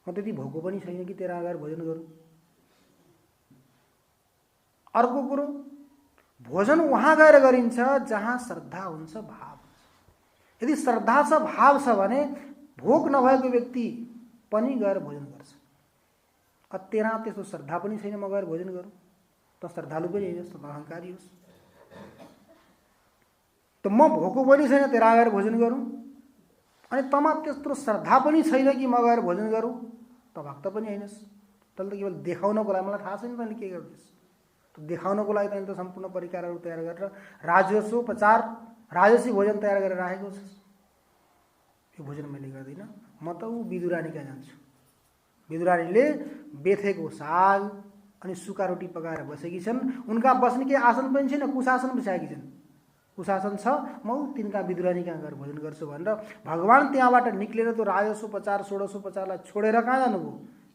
म त्यति भोको पनि छैन कि तेरा अगाडि भोजन गरौँ। अर्को कुरो, भोजन वहाँ गएर गरिन्छ जहाँ श्रद्धा हुन्छ, भाव हुन्छ। यदि श्रद्धा छ, भाव छ भने भोक नभएको व्यक्ति पनि गएर भोजन गर्छ। तेरा त्यस्तो श्रद्धा पनि छैन म गएर भोजन गरौँ, त श्रद्धालु पनि होइन, त अहङ्कारी होस्। त म भोको पनि छैन तेरा गएर भोजन गरौँ, अनि तमा त्यस्तो श्रद्धा पनि छैन कि म गएर भोजन गरौँ, त भक्त पनि होइनस्। तैँले त केवल देखाउनको लागि, मलाई थाहा छैन तैँले के गर्दैछ, त देखाउनको लागि तैँले त सम्पूर्ण परिकारहरू तयार गरेर राजसोपचार, राजसी भोजन तयार गरेर राखेको छस्। यो भोजन मैले गर्दिनँ, म त ऊ विदुरानी कहाँ जान्छु। विदुरानीले बेथेको साग अनि सुक्खा रोटी पकाएर बसेकी छन्। उनका बस्ने केही आसन पनि छैन, कुशासन बिछाएकी छन्। कुशासन छ, म तिनका विदुरानी कहाँ गएर भोजन गर्छु भनेर भगवान त्यहाँबाट निक्लेर त्यो राजसोपचार षोडशोपचारलाई छोडेर कहाँ जानुभयो,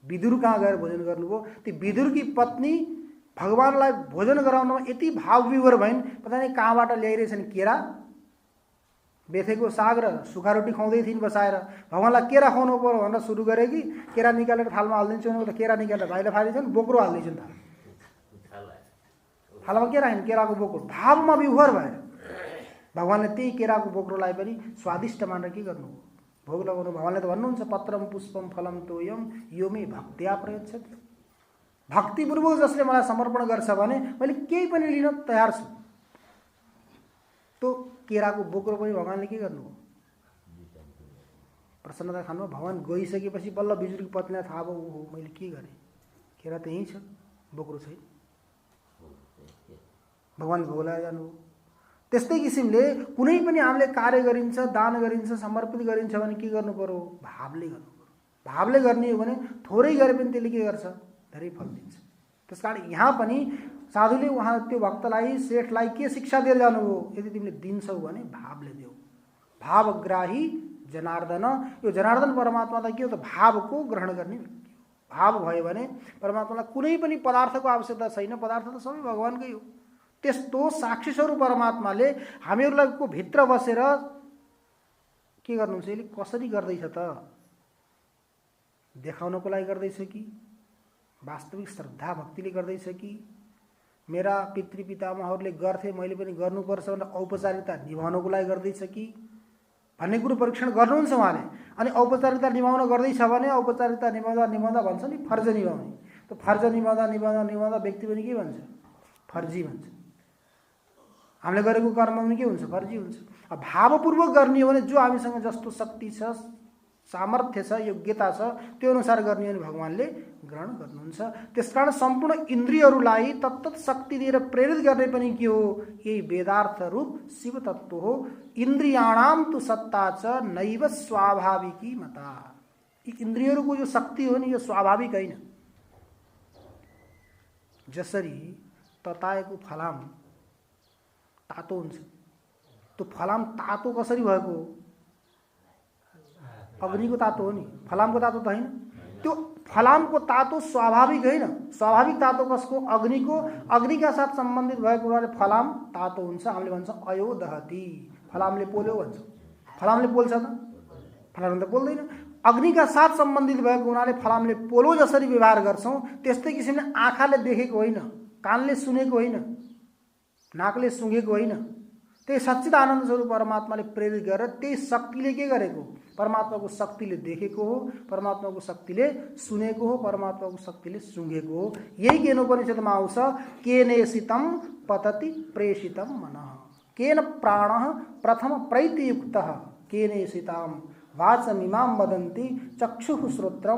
विदुर कहाँ गएर भोजन गर्नुभयो। ती विदुरकी पत्नी भगवानलाई भोजन गराउनमा यति भावविभोर भइन्, पता नहीं कहाँबाट ल्याइरहेछन् केरा, बेथेको साग र सुक्खा रोटी खुवाउँदै थिइन् बसाएर। भगवानलाई केरा खुवाउनु पर्यो भनेर सुरु गरे कि केरा निकालेर थालमा हालिदिन्छु भनेको त केरा निकालेर भाइले फालिदिन्छन्, बोक्रो हालिदिन्छन् थालमा के राखिन्, केराको बोक्रो। भावमा विभोर भएर भगवानले त्यही केराको बोक्रोलाई पनि स्वादिष्ट मानेर के गर्नु, भोग लगाउनु। भगवानले त भन्नुहुन्छ पत्रम पुष्पम फलम तोयम यो मे भक्त्या प्रयच्छति। भक्तिपूर्वक जसले मलाई समर्पण गर्छ भने मैले केही पनि लिन तयार छु। तो केराको बोक्रो पनि भगवानले के गर्नुभयो, प्रसन्नता खानु। भगवान गइसकेपछि बल्ल बिजुलीको पत्नीलाई थाहा भयो, ओहो मैले के गरेँ, केरा त यहीँ छ, बोक्रो छैन। भगवान भोगलाई जानुभयो। त्यस्तै किसिमले कुनै पनि हामीले कार्य गरिन्छ, दान गरिन्छ, समर्पित गरिन्छ भने के गर्नु पर्यो, भावले गर्नु पर्यो। भावले गर्ने हो भने थोरै गरे पनि त्यसले के गर्छ, धेरै फल दिन्छ। त्यसकारण यहाँ पनि साधुले उहाँ त्यो भक्तलाई, सेठलाई के शिक्षा दिएर जानुभयो, यदि तिमीले दिन्छौ भने भावले देऊ। भावग्राही जनार्दन, यो जनार्दन परमात्मा त के हो त, भावको ग्रहण गर्ने व्यक्ति हो। भाव भयो भने परमात्मालाई कुनै पनि पदार्थको आवश्यकता छैन, पदार्थ त सबै भगवानकै हो। त्यस्तो साक्षी स्वरूप परमात्माले हामीहरूलाई को भित्र बसेर के गर्नुहुन्छ, यसले कसरी गर्दैछ त, देखाउनको लागि गर्दैछ कि वास्तविक श्रद्धा भक्तिले गर्दैछ कि मेरा पितृपितामहहरूले गर्थे मैले पनि गर्नुपर्छ भनेर औपचारिकता निभाउनको लागि गर्दैछ कि भन्ने कुरो परीक्षण गर्नुहुन्छ उहाँले। अनि औपचारिकता निभाउन गर्दैछ भने औपचारिकता निभाउँदा भन्छ नि फर्ज निभाउने, त फर्ज निभाउँदा व्यक्ति पनि के भन्छ, फर्जी भन्छ। हामीले गरेको कर्म पनि के हुन्छ, फर्जी हुन्छ। अब भावपूर्वक गर्ने हो भने जो हामीसँग जस्तो शक्ति छ, सामर्थ्य छ, योग्यता छ, त्यो अनुसार गर्ने हो भने भगवानले ग्रहण गर्नुहुन्छ। त्यसकारण सम्पूर्ण इन्द्रियहरूलाई तत्त शक्ति दिएर प्रेरित गर्ने पनि के हो, यही वेदार्थ रूप शिव तत्व हो। इन्द्रियाणाम तु सत्ता च नैव स्वाभाविकी मता। यी इन्द्रियहरूको जो शक्ति हो नि, यो स्वाभाविक होइन। जसरी तताएको फलाम तातो हुन्छ, त्यो फलाम तातो कसरी भएको, अग्निको तातो हो नि, फलामको तातो त होइन। त्यो फलामको तातो स्वाभाविक होइन। स्वाभाविक तातो कसको, अग्निको। अग्निका साथ सम्बन्धित भएको हुनाले फलाम तातो हुन्छ। हामीले भन्छौँ अयो दहती, फलामले पोल्यो भन्छौँ। फलामले पोल्छ त, फलामले त पोल्दैन। अग्निका साथ सम्बन्धित भएको हुनाले फलामले पोलो जसरी व्यवहार गर्छौँ, त्यस्तै किसिमले आँखाले देखेको होइन, कानले सुनेको होइन, नाकले सुँघेको होइन, त्यही सच्चिदानन्द स्वरूप परमात्माले प्रेरित गरेर त्यही शक्तिले के गरेको, परमात्माको शक्तिले देखेको हो, परमात्माको शक्तिले सुनेको हो, परमात्माको शक्तिले सुँघेको हो। यही केनोपनिषदमा आउँछ, केनेसितम पतति प्रेषितम मनः, केन प्राणः प्रथम प्रैतियुक्तः, केनेसिताम वाचमिमां वदन्ति चक्षुः श्रोत्रम्